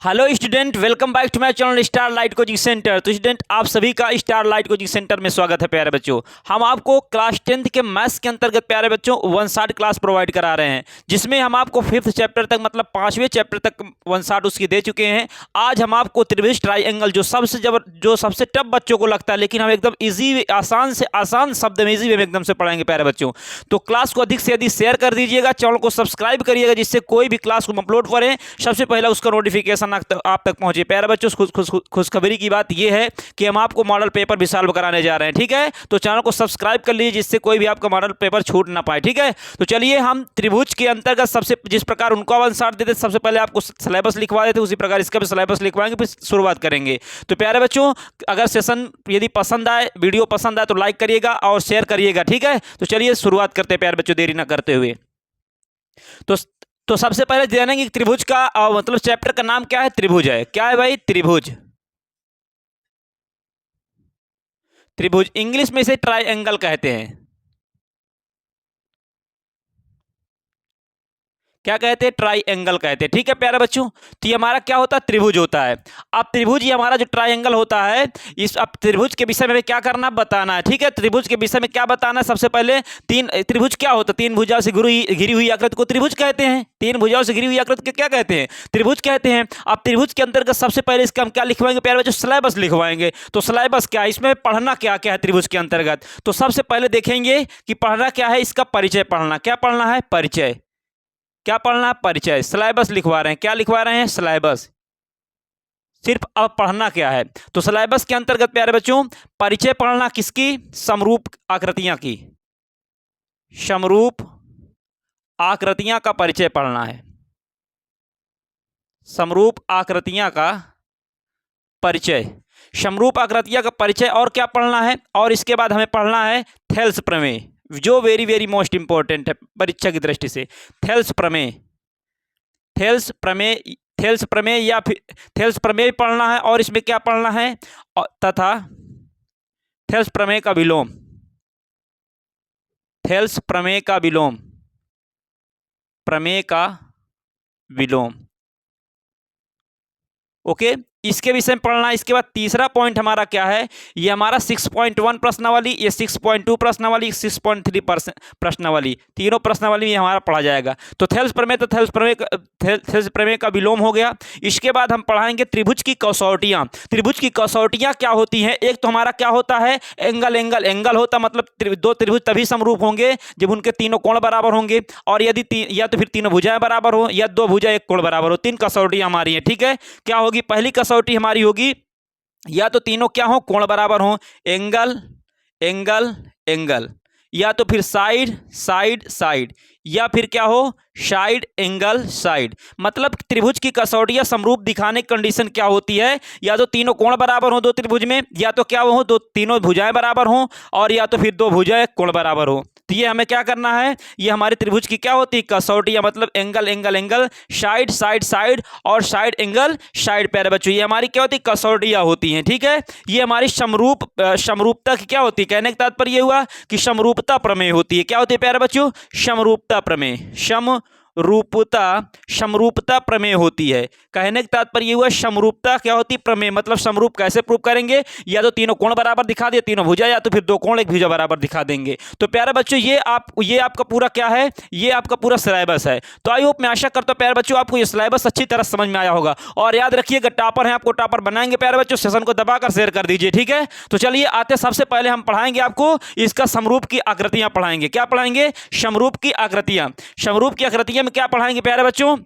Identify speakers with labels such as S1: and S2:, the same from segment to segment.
S1: Hello student, welcome back to my channel star light coaching centre. तो student, आप सभी का स्टार लाइट कोचिंग सेंटर में स्वागत है। प्यारे बच्चों, हम आपको क्लास 10th के मैथ्स के अंतर्गत प्यारे बच्चों वन शॉट क्लास प्रोवाइड करा रहे हैं, जिसमें हम आपको 5th चैप्टर तक मतलब 5वें चैप्टर तक वन शॉट उसकी दे चुके हैं। आज हम आपको त्रिभुज ट्राइंगल जो सबसे टफ बच्चों को लगता है, लेकिन हम एकदम ईजी, आसान से आसान शब्द में ईजी वे में एकदम से पढ़ाएंगे प्यारे बच्चों। तो क्लास को अधिक से अधिक शेयर कर दीजिएगा, चैनल को सब्सक्राइब करिएगा, जिससे कोई भी क्लास को अपलोड करें सबसे पहले उसका नोटिफिकेशन आप तक पहुंचे। प्यारे बच्चों, खुशखबरी की बात यह है कि हम आपको मॉडल पेपर भी सॉल्व कराने जा रहे हैं। ठीक है, तो चैनल को सब्सक्राइब कर लीजिए, जिससे कोई भी आपका मॉडल पेपर छूट ना पाए। ठीक है, तो चलिए हम त्रिभुज के अंतर्गत सबसे जिस प्रकार उनको वन शॉट देते सबसे पहले आपको सिलेबस लिखवा देते, उसी प्रकार इसका भी सिलेबस लिखवाएंगे, फिर शुरुआत करेंगे। तो प्यारे बच्चों, अगर सेशन यदि पसंद आए, वीडियो पसंद आए तो लाइक करिएगा और शेयर करिएगा। ठीक है, तो चलिए शुरुआत करते हैं प्यारे बच्चों, देरी ना करते हुए। तो तो सबसे पहले जानेंगे त्रिभुज का मतलब चैप्टर का नाम क्या है। त्रिभुज है, क्या है भाई? त्रिभुज। त्रिभुज इंग्लिश में इसे ट्राइंगल कहते हैं। क्या कहते हैं? ट्राइंगल कहते हैं। ठीक है प्यारे बच्चों, तो ये हमारा क्या होता है? त्रिभुज होता है। अब त्रिभुज ये हमारा जो ट्राइंगल होता है, इस अब त्रिभुज के विषय में क्या करना, बताना है। ठीक है, त्रिभुज के विषय में क्या बताना है? सबसे पहले तीन त्रिभुज क्या होता है? तीन भुजाओं से घिरी हुई आकृति को त्रिभुज कहते हैं। तीन भुजाओं से घिरी हुई आकृति को क्या कहते हैं? त्रिभुज कहते हैं। अब त्रिभुज के अंतर्गत सबसे पहले इसका हम क्या लिखवाएंगे प्यारे बच्चों? सिलेबस लिखवाएंगे। तो सिलेबस क्या है, इसमें पढ़ना क्या क्या है त्रिभुज के अंतर्गत? तो सबसे पहले देखेंगे कि पढ़ना क्या है, इसका परिचय पढ़ना। क्या पढ़ना है? परिचय। क्या पढ़ना है? परिचय। सिलेबस लिखवा रहे हैं। क्या लिखवा रहे हैं? सिलेबस। सिर्फ अब पढ़ना क्या है, तो सिलेबस के अंतर्गत प्यारे बच्चों परिचय पढ़ना किसकी? समरूप आकृतियां की। समरूप आकृतियां का परिचय पढ़ना है। समरूप आकृतियां का परिचय। समरूप आकृतियां का परिचय और क्या पढ़ना है? और इसके बाद हमें पढ़ना है थेल्स प्रमेय, जो वेरी वेरी मोस्ट इंपॉर्टेंट है परीक्षा की दृष्टि से। थेल्स प्रमेय। थेल्स प्रमेय। थेल्स प्रमेय या फिर थेल्स प्रमेय पढ़ना है, और इसमें क्या पढ़ना है? तथा थेल्स प्रमेय का विलोम। थेल्स प्रमेय का विलोम। प्रमेय का विलोम। ओके, इसके विषय में पढ़ना है। इसके बाद तीसरा पॉइंट हमारा क्या है? ये हमारा 6.1 प्रश्नावली, ये 6.2 प्रश्नावली, 6.3 प्रश्नावली, तीनों प्रश्नावली में हमारा पढ़ा जाएगा। तो थेल्स प्रमेय, तो थेल्स प्रमेय का विलोम हो गया। इसके बाद हम पढ़ाएंगे त्रिभुज की कसौटियां। त्रिभुज की कसौटियां क्या होती हैं? एक तो हमारा क्या होता है? एंगल। एंगल एंगल होता मतलब दो त्रिभुज तभी समरूप होंगे जब उनके तीनों कोण बराबर होंगे, और यदि या तो फिर तीनों भुजाएं बराबर हो, या दो भुजा एक कोण बराबर हो। तीन कसौटियां हमारी हैं। ठीक है, क्या होगी? पहली कसौटी हमारी होगी या तो तीनों क्या हो? कोण बराबर हो। एंगल एंगल एंगल, या तो फिर साइड साइड साइड, या फिर क्या हो? Side angle side. मतलब त्रिभुज की कसौटियां समरूप दिखाने की कंडीशन क्या होती है? या तो तीनों कोण बराबर हो दो त्रिभुज में, या तो क्या हो? दो तीनों भुजाएं बराबर हो, और या तो फिर दो भुजाएं कोण बराबर हो। तो ये हमें क्या करना है? ये हमारे त्रिभुज की क्या होती है? कसौटियां। मतलब angle angle angle, side side side, और साइड एंगल साइड। प्यारे बच्चों, ये हमारी क्या होती है? कसौटियां होती हैं। ठीक है, ये हमारी समरूपता की क्या होती है? कहने का तात्पर्य हुआ कि समरूपता प्रमेय होती है। क्या होती है प्यारे बच्चों? समरूपता प्रमेय। समरूपता प्रमेय होती है। कहने का तात्पर्य हुआ समरूपता क्या होती है? प्रमेय। मतलब समरूप कैसे प्रूव करेंगे? या तो तीनों कोण बराबर दिखा दिए, तीनों भुजा, या तो फिर दो कोण एक भुजा बराबर दिखा देंगे। तो प्यारे बच्चों, ये आपका पूरा क्या है? ये आपका पूरा सिलेबस है। तो आई होप, मैं आशा करता हूं प्यारे बच्चों आपको ये सिलेबस अच्छी तरह समझ में आया होगा। और याद रखिएगा, टॉपर है, आपको टॉपर बनाएंगे प्यारे बच्चों। सेशन को दबाकर शेयर कर दीजिए। ठीक है, तो चलिए आते, सबसे पहले हम पढ़ाएंगे आपको इसका समरूप की आकृतियां पढ़ाएंगे। क्या पढ़ाएंगे? समरूप की आकृतियां। समरूप की आकृतियां में क्या पढ़ाएंगे प्यारे बच्चों?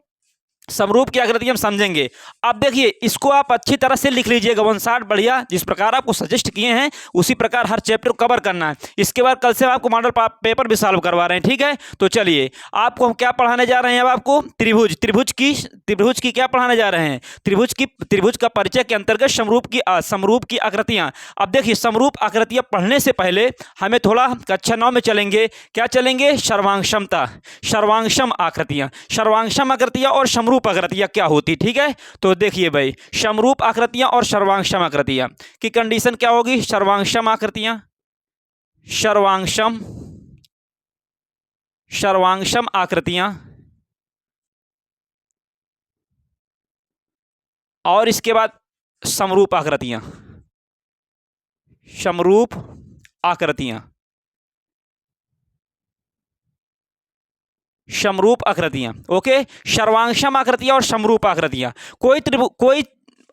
S1: समरूप की आकृति हम समझेंगे। अब देखिए, इसको आप अच्छी तरह से लिख लीजिएगा वन शॉट, बढ़िया, जिस प्रकार आपको सजेस्ट किए हैं उसी प्रकार हर चैप्टर को कवर करना है। इसके बाद कल से हम आपको मॉडल पेपर भी सॉल्व करवा रहे हैं। ठीक है, तो चलिए आपको हम क्या पढ़ाने जा रहे हैं? अब आपको त्रिभुज की क्या पढ़ाने जा रहे हैं? त्रिभुज का परिचय के अंतर्गत समरूप की आकृतियां। अब देखिए, समरूप आकृतियां पढ़ने से पहले हमें थोड़ा कक्षा 9 में चलेंगे। क्या चलेंगे? सर्वांगक्षमता। सर्वांगक्षम आकृतियां। सर्वांगक्षम आकृतियां और समरूप आकृतियां क्या होती? ठीक है, तो देखिए भाई, समरूप आकृतियां और सर्वांगक्षम आकृतियां की कंडीशन क्या होगी? सर्वांगक्षम आकृतियां, सर्वांगक्षम सर्वांगक्षम आकृतियां और इसके बाद समरूप आकृतियां, समरूप आकृतियां, समरूप आकृतियां। ओके, सर्वांगसम आकृतियां और समरूप आकृतियां।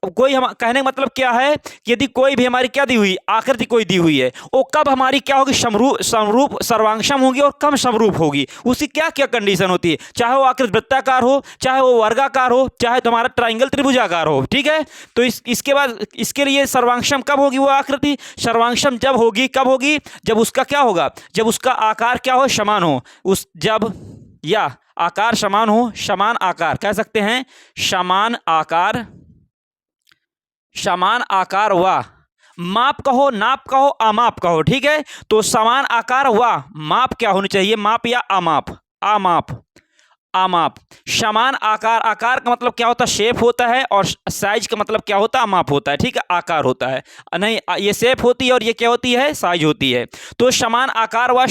S1: कोई हम कहने का मतलब क्या है कि यदि कोई भी हमारी क्या दी हुई आकृति कोई दी हुई है, वो कब हमारी क्या होगी, समरूप सर्वांगसम होगी और कम समरूप होगी। उसकी क्या क्या कंडीशन होती है, चाहे वो आकृति वृत्ताकार हो, चाहे वो वर्गाकार हो, चाहे तुम्हारा ट्राइंगल त्रिभुजाकार हो। ठीक है, तो इसके बाद इसके लिए सर्वांगसम कब होगी वो आकृति, सर्वांगसम जब होगी, कब होगी, जब उसका क्या होगा, जब उसका आकार क्या हो, समान हो। जब या आकार समान हो, समान आकार कह सकते हैं, समान आकार, समान आकार व माप कहो, नाप कहो, अमाप कहो। ठीक है, तो समान आकार व माप क्या होनी चाहिए, माप या अमाप, अमाप, अमाप। समान आकार, आकार का मतलब क्या होता है, शेप होता है, और साइज का मतलब क्या होता है, अमाप होता है। ठीक है, आकार होता है, नहीं ये शेप होती है और ये क्या होती है, साइज होती है। तो समान आकार व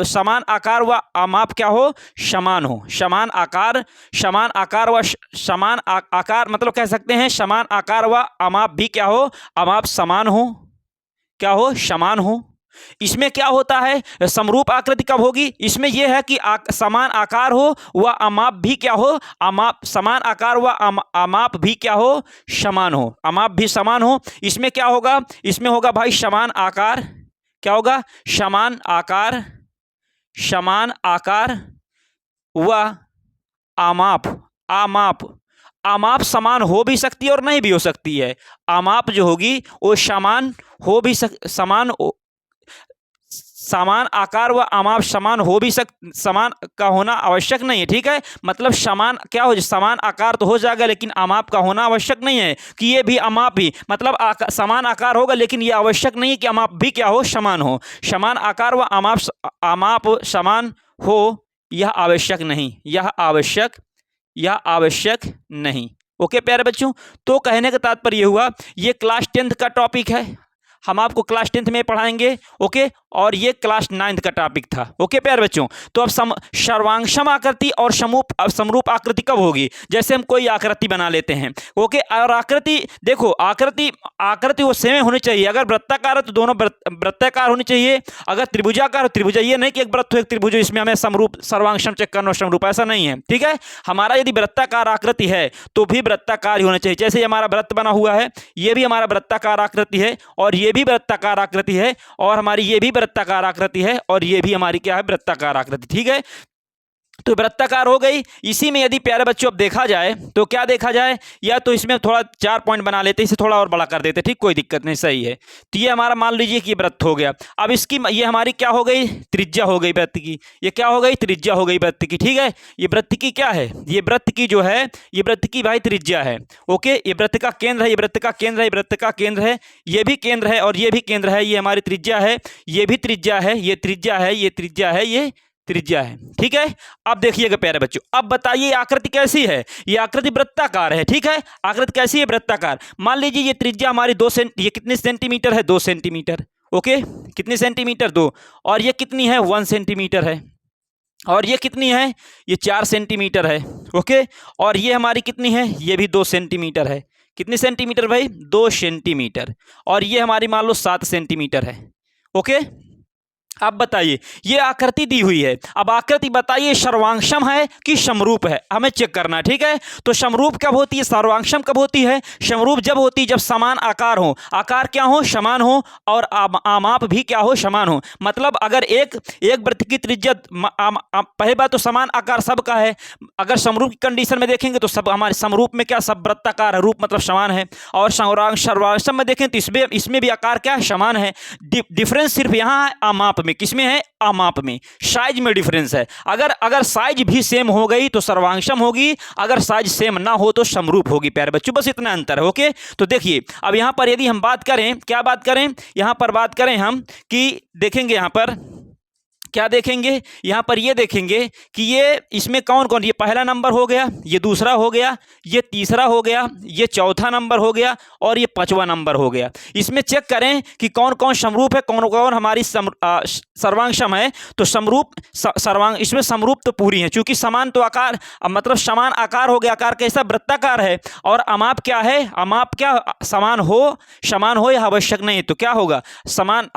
S1: समान आकार व अमाप क्या हो, समान हो। समान आकार, समान आकार व समान आकार मतलब कह सकते हैं समान आकार व अमाप भी क्या हो, अमाप समान हो, क्या हो, समान हो। इसमें क्या होता है, समरूप आकृति कब होगी, इसमें यह है कि समान आकार हो व अमाप भी क्या हो, अमाप, समान आकार व अमाप भी क्या हो, समान हो, अमाप भी समान हो। इसमें क्या होगा, इसमें होगा भाई समान आकार, क्या होगा, समान आकार, समान आकार व अमाप, अमाप, अमाप समान हो भी सकती है और नहीं भी हो सकती है। अमाप जो होगी वो समान हो भी समान समान आकार व अमाप समान हो भी समान का होना आवश्यक नहीं है। ठीक है, मतलब समान क्या हो, समान आकार तो हो जाएगा लेकिन अमाप का होना आवश्यक नहीं है कि ये भी अमाप ही, मतलब समान आकार होगा लेकिन ये आवश्यक नहीं है कि अमाप भी क्या हो, समान हो। समान आकार व अमाप समान हो, यह आवश्यक नहीं, यह आवश्यक, यह आवश्यक नहीं। ओके प्यारे बच्चों, तो कहने का तात्पर्य हुआ ये क्लास 10th का टॉपिक है, हम आपको क्लास 10th में पढ़ाएंगे। ओके, और ये क्लास 9th का टॉपिक था। ओके प्यारे बच्चों, तो अब सर्वांगसम आकृति और समरूप आकृति कब होगी, जैसे हम कोई आकृति बना लेते हैं। ओके, और आकृति देखो, आकृति वो सेम होनी चाहिए। अगर वृत्ताकार है तो दोनों वृत्ताकार होनी चाहिए, अगर त्रिभुजाकार हो त्रिभुजा, ये नहीं कि एक वृत्त हो एक त्रिभुज, इसमें हमें समरूप सर्वांगसम चेक करना, समरूप ऐसा नहीं है। ठीक है, हमारा यदि वृत्ताकार आकृति है तो भी वृत्ताकार ही होना चाहिए। जैसे हमारा वृत्त बना हुआ है, ये भी हमारा वृत्ताकार आकृति है और ये भी वृत्ताकार आकृति है, और हमारी ये भी वृत्ताकार आकृति है और ये भी हमारी क्या है, वृत्ताकार आकृति। ठीक है, तो वृत्ताकार हो गई। इसी में यदि प्यारे बच्चों अब देखा जाए तो क्या देखा जाए, या तो इसमें थोड़ा 4 पॉइंट बना लेते, इसे थोड़ा और बड़ा कर देते। ठीक, कोई दिक्कत नहीं, सही है। तो ये हमारा मान लीजिए कि वृत्त हो गया। अब इसकी ये हमारी क्या हो गई, त्रिज्या हो गई वृत्त की। ये क्या हो गई, त्रिज्या हो गई वृत्त की। ठीक है, ये वृत्त की क्या है, ये वृत्त की जो है, ये वृत्त की भाई त्रिज्या है। ओके, ये वृत्त का केंद्र है, ये वृत्त का केंद्र है, ये वृत्त का केंद्र है, ये भी केंद्र है और ये भी केंद्र है, ये हमारी त्रिज्या है, ये भी त्रिज्या है, ये त्रिज्या है, ये त्रिज्या है, ये त्रिज्या है। ठीक है, अब देखिएगा प्यारे बच्चों, अब बताइए आकृति कैसी है, ये आकृति वृत्ताकार है। ठीक है, आकृति कैसी है, वृत्ताकार। मान लीजिए ये त्रिज्या हमारी 2 ये कितने सेंटीमीटर है, 2 सेंटीमीटर। ओके, कितने सेंटीमीटर, 2, और ये कितनी है, 1 सेंटीमीटर है, और ये कितनी है, ये 4 सेंटीमीटर है। ओके, और ये हमारी कितनी है, ये भी 2 सेंटीमीटर है। कितनी सेंटीमीटर भाई, 2 सेंटीमीटर, और ये हमारी मान लो 7 सेंटीमीटर है। ओके, अब बताइए ये आकृति दी हुई है, अब आकृति बताइए सर्वांगसम है कि समरूप है, हमें चेक करना है। ठीक है, तो समरूप कब होती है, सर्वांगसम कब होती है, समरूप जब होती है जब समान आकार हो, आकार क्या हो, समान हो, और आमाप भी क्या हो, समान हो। मतलब अगर एक वृत्त की त्रिज्या, पहली बात तो समान आकार सबका है। अगर समरूप की कंडीशन में देखेंगे तो सब हमारे समरूप में क्या, सब वृत्ताकार है, रूप मतलब समान है। और सर्वांगसम में देखें तो इसमें भी आकार क्या है, समान है। डिफरेंस सिर्फ यहाँ है आमाप में, किसमें है, अमाप में, साइज में डिफरेंस है। अगर साइज भी सेम हो गई तो सर्वांगसम होगी, अगर साइज सेम ना हो तो समरूप होगी प्यारे बच्चों, बस इतना अंतर है। ओके, तो देखिए अब यहां पर यदि हम बात करें, क्या बात करें, यहां पर बात करें हम कि देखेंगे यहां पर क्या देखेंगे यहाँ पर, ये देखेंगे कि ये इसमें कौन कौन, ये पहला नंबर हो गया, ये दूसरा हो गया, ये तीसरा हो गया, ये चौथा नंबर हो गया और ये पांचवा नंबर हो गया। इसमें चेक करें कि कौन कौन समरूप है, कौन कौन हमारी सर्वांग सम है। तो समरूप सर्वांग, इसमें समरूप तो पूरी है, क्योंकि समान तो आकार, मतलब समान आकार हो गया। आकार कैसा, वृत्ताकार है। और अमाप क्या है, अमाप क्या, समान हो या आवश्यक नहीं, तो क्या होगा, समान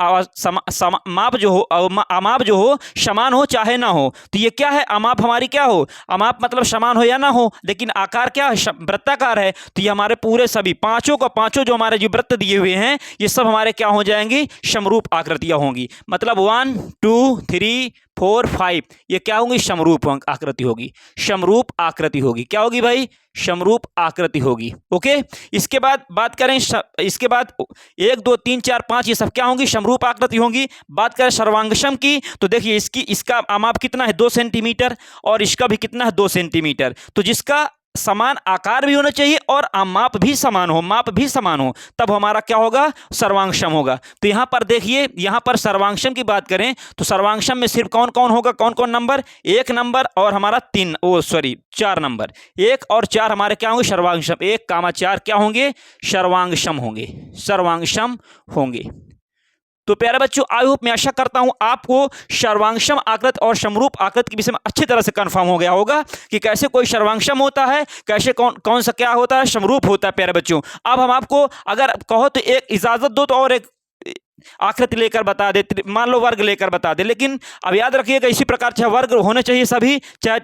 S1: माप जो हो, अमाप जो हो समान हो चाहे ना हो। तो ये क्या है, अमाप हमारी क्या हो, अमाप मतलब समान हो या ना हो, लेकिन आकार क्या है, वृत्ताकार है। तो ये हमारे पूरे सभी पांचों जो हमारे जो वृत्त दिए हुए हैं, ये सब हमारे क्या हो जाएंगी, समरूप आकृतियां होंगी। मतलब 1 2 3 4 5 ये क्या होंगी, समरूप आकृति होगी, समरूप आकृति होगी। क्या होगी भाई, समरूप आकृति होगी। ओके, इसके बाद बात करें, इसके बाद 1 2 3 4 5 ये सब क्या होंगी, समरूप आकृति होंगी। बात करें सर्वांगसम की, तो देखिए इसका अमाप कितना है, 2 सेंटीमीटर, और इसका भी कितना है, 2 सेंटीमीटर। तो जिसका समान आकार भी होना चाहिए और अमाप भी समान हो, माप भी समान हो, तब हमारा क्या होगा, सर्वांगसम होगा। तो यहां पर देखिए, यहां पर सर्वांगसम की बात करें तो सर्वांगसम में सिर्फ कौन कौन होगा, कौन कौन नंबर, 1 नंबर और हमारा 4 नंबर, 1 और 4 हमारे क्या होंगे, सर्वांगसम। 1, 4 क्या होंगे, सर्वांगसम होंगे, सर्वांगसम होंगे। तो प्यारे बच्चों, आई होप, मैं आशा करता हूं आपको सर्वांगसम आकृति और समरूप आकृति के विषय में अच्छी तरह से कंफर्म हो गया होगा कि कैसे कोई सर्वांगसम होता है, कैसे कौन सा क्या होता है, समरूप होता है। प्यारे बच्चों, अब हम आपको अगर कहो तो एक इजाजत दो तो और एक आकृति लेकर बता दे, मान लो वर्ग लेकर बता दे, लेकिन अब याद रखिएगा इसी प्रकार चाहे वर्ग होने चाहिए सभी, चाहे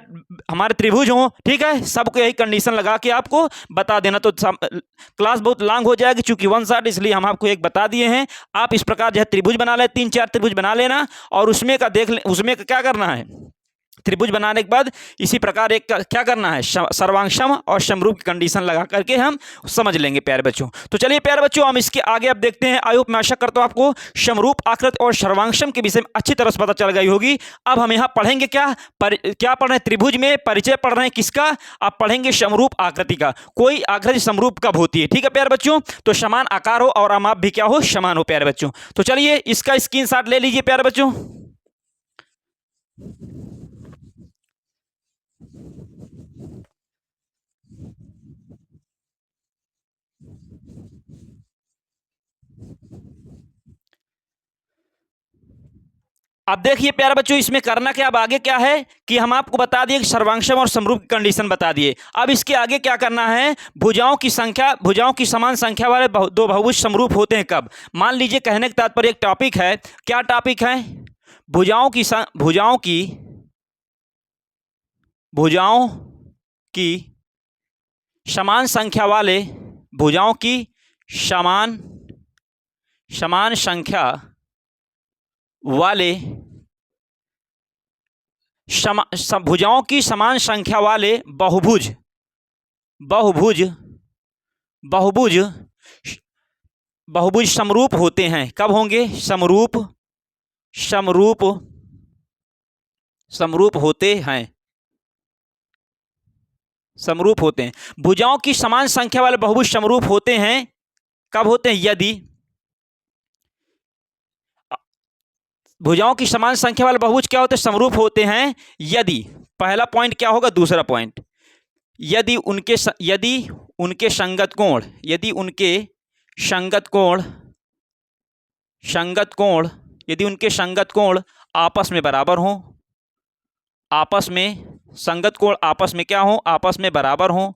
S1: हमारे त्रिभुज हो, ठीक है, सबको यही कंडीशन लगा के आपको बता देना। तो क्लास बहुत लॉन्ग हो जाएगी, चूंकि 1 शॉट, इसलिए हम आपको एक बता दिए हैं। आप इस प्रकार जो है त्रिभुज बना ले, 3 4 त्रिभुज बना लेना, और उसमें का देख ले, उसमें का क्या करना है, त्रिभुज बनाने के बाद इसी प्रकार एक क्या करना है, सर्वांगसम और समरूप की कंडीशन लगा करके हम समझ लेंगे प्यारे बच्चों। तो चलिए प्यारे बच्चों, हम इसके आगे अब देखते हैं। आई होप, मैं आशा करता हूं आपको समरूप आकृति और सर्वांगसम के विषय में अच्छी तरह से पता चल गई होगी। अब हम यहाँ पढ़ेंगे क्या क्या पढ़ रहे हैं, त्रिभुज में परिचय पढ़ रहे हैं किसका, आप पढ़ेंगे समरूप आकृति का। कोई आकृति समरूप कब होती है, ठीक है प्यारे बच्चों, तो समान आकार हो और अमाप भी क्या हो, समान हो प्यारे बच्चों। तो चलिए इसका स्क्रीनशॉट ले लीजिए प्यारे बच्चों। अब देखिए प्यारे बच्चों, इसमें करना क्या, अब आगे क्या है कि हम आपको बता दिए कि सर्वांगसम और समरूप की कंडीशन बता दिए। अब इसके आगे क्या करना है, भुजाओं की संख्या, भुजाओं की समान संख्या वाले दो बहुभुज समरूप होते हैं कब। मान लीजिए, कहने का तात्पर्य एक टॉपिक है, क्या टॉपिक है, भुजाओं की समान संख्या वाले, भुजाओं की समान संख्या वाले, भुजाओं की समान संख्या वाले बहुभुज समरूप होते हैं। कब होंगे, समरूप होते हैं, समरूप होते हैं। भुजाओं की समान संख्या वाले बहुभुज समरूप होते हैं, कब होते हैं, यदि भुजाओं की समान संख्या वाले बहुभुज क्या होते हैं, समरूप होते हैं यदि, पहला पॉइंट क्या होगा, दूसरा पॉइंट, यदि उनके संगत कोण आपस में बराबर हों, संगत कोण आपस में क्या हो, आपस में बराबर हों,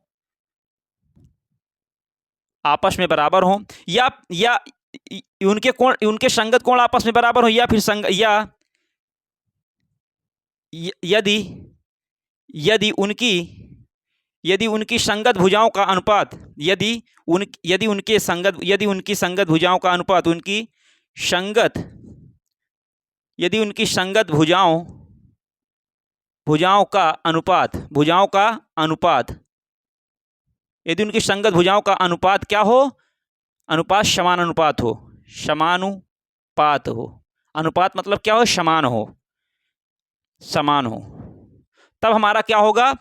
S1: या उनके संगत कोण आपस में बराबर हो, या फिर यदि उनकी संगत भुजाओं का अनुपात, यदि उनकी संगत भुजाओं का अनुपात, यदि उनकी संगत भुजाओं का अनुपात क्या हो, अनुपात समानुपात हो, अनुपात मतलब क्या हो, समान हो, तब हमारा क्या होगा,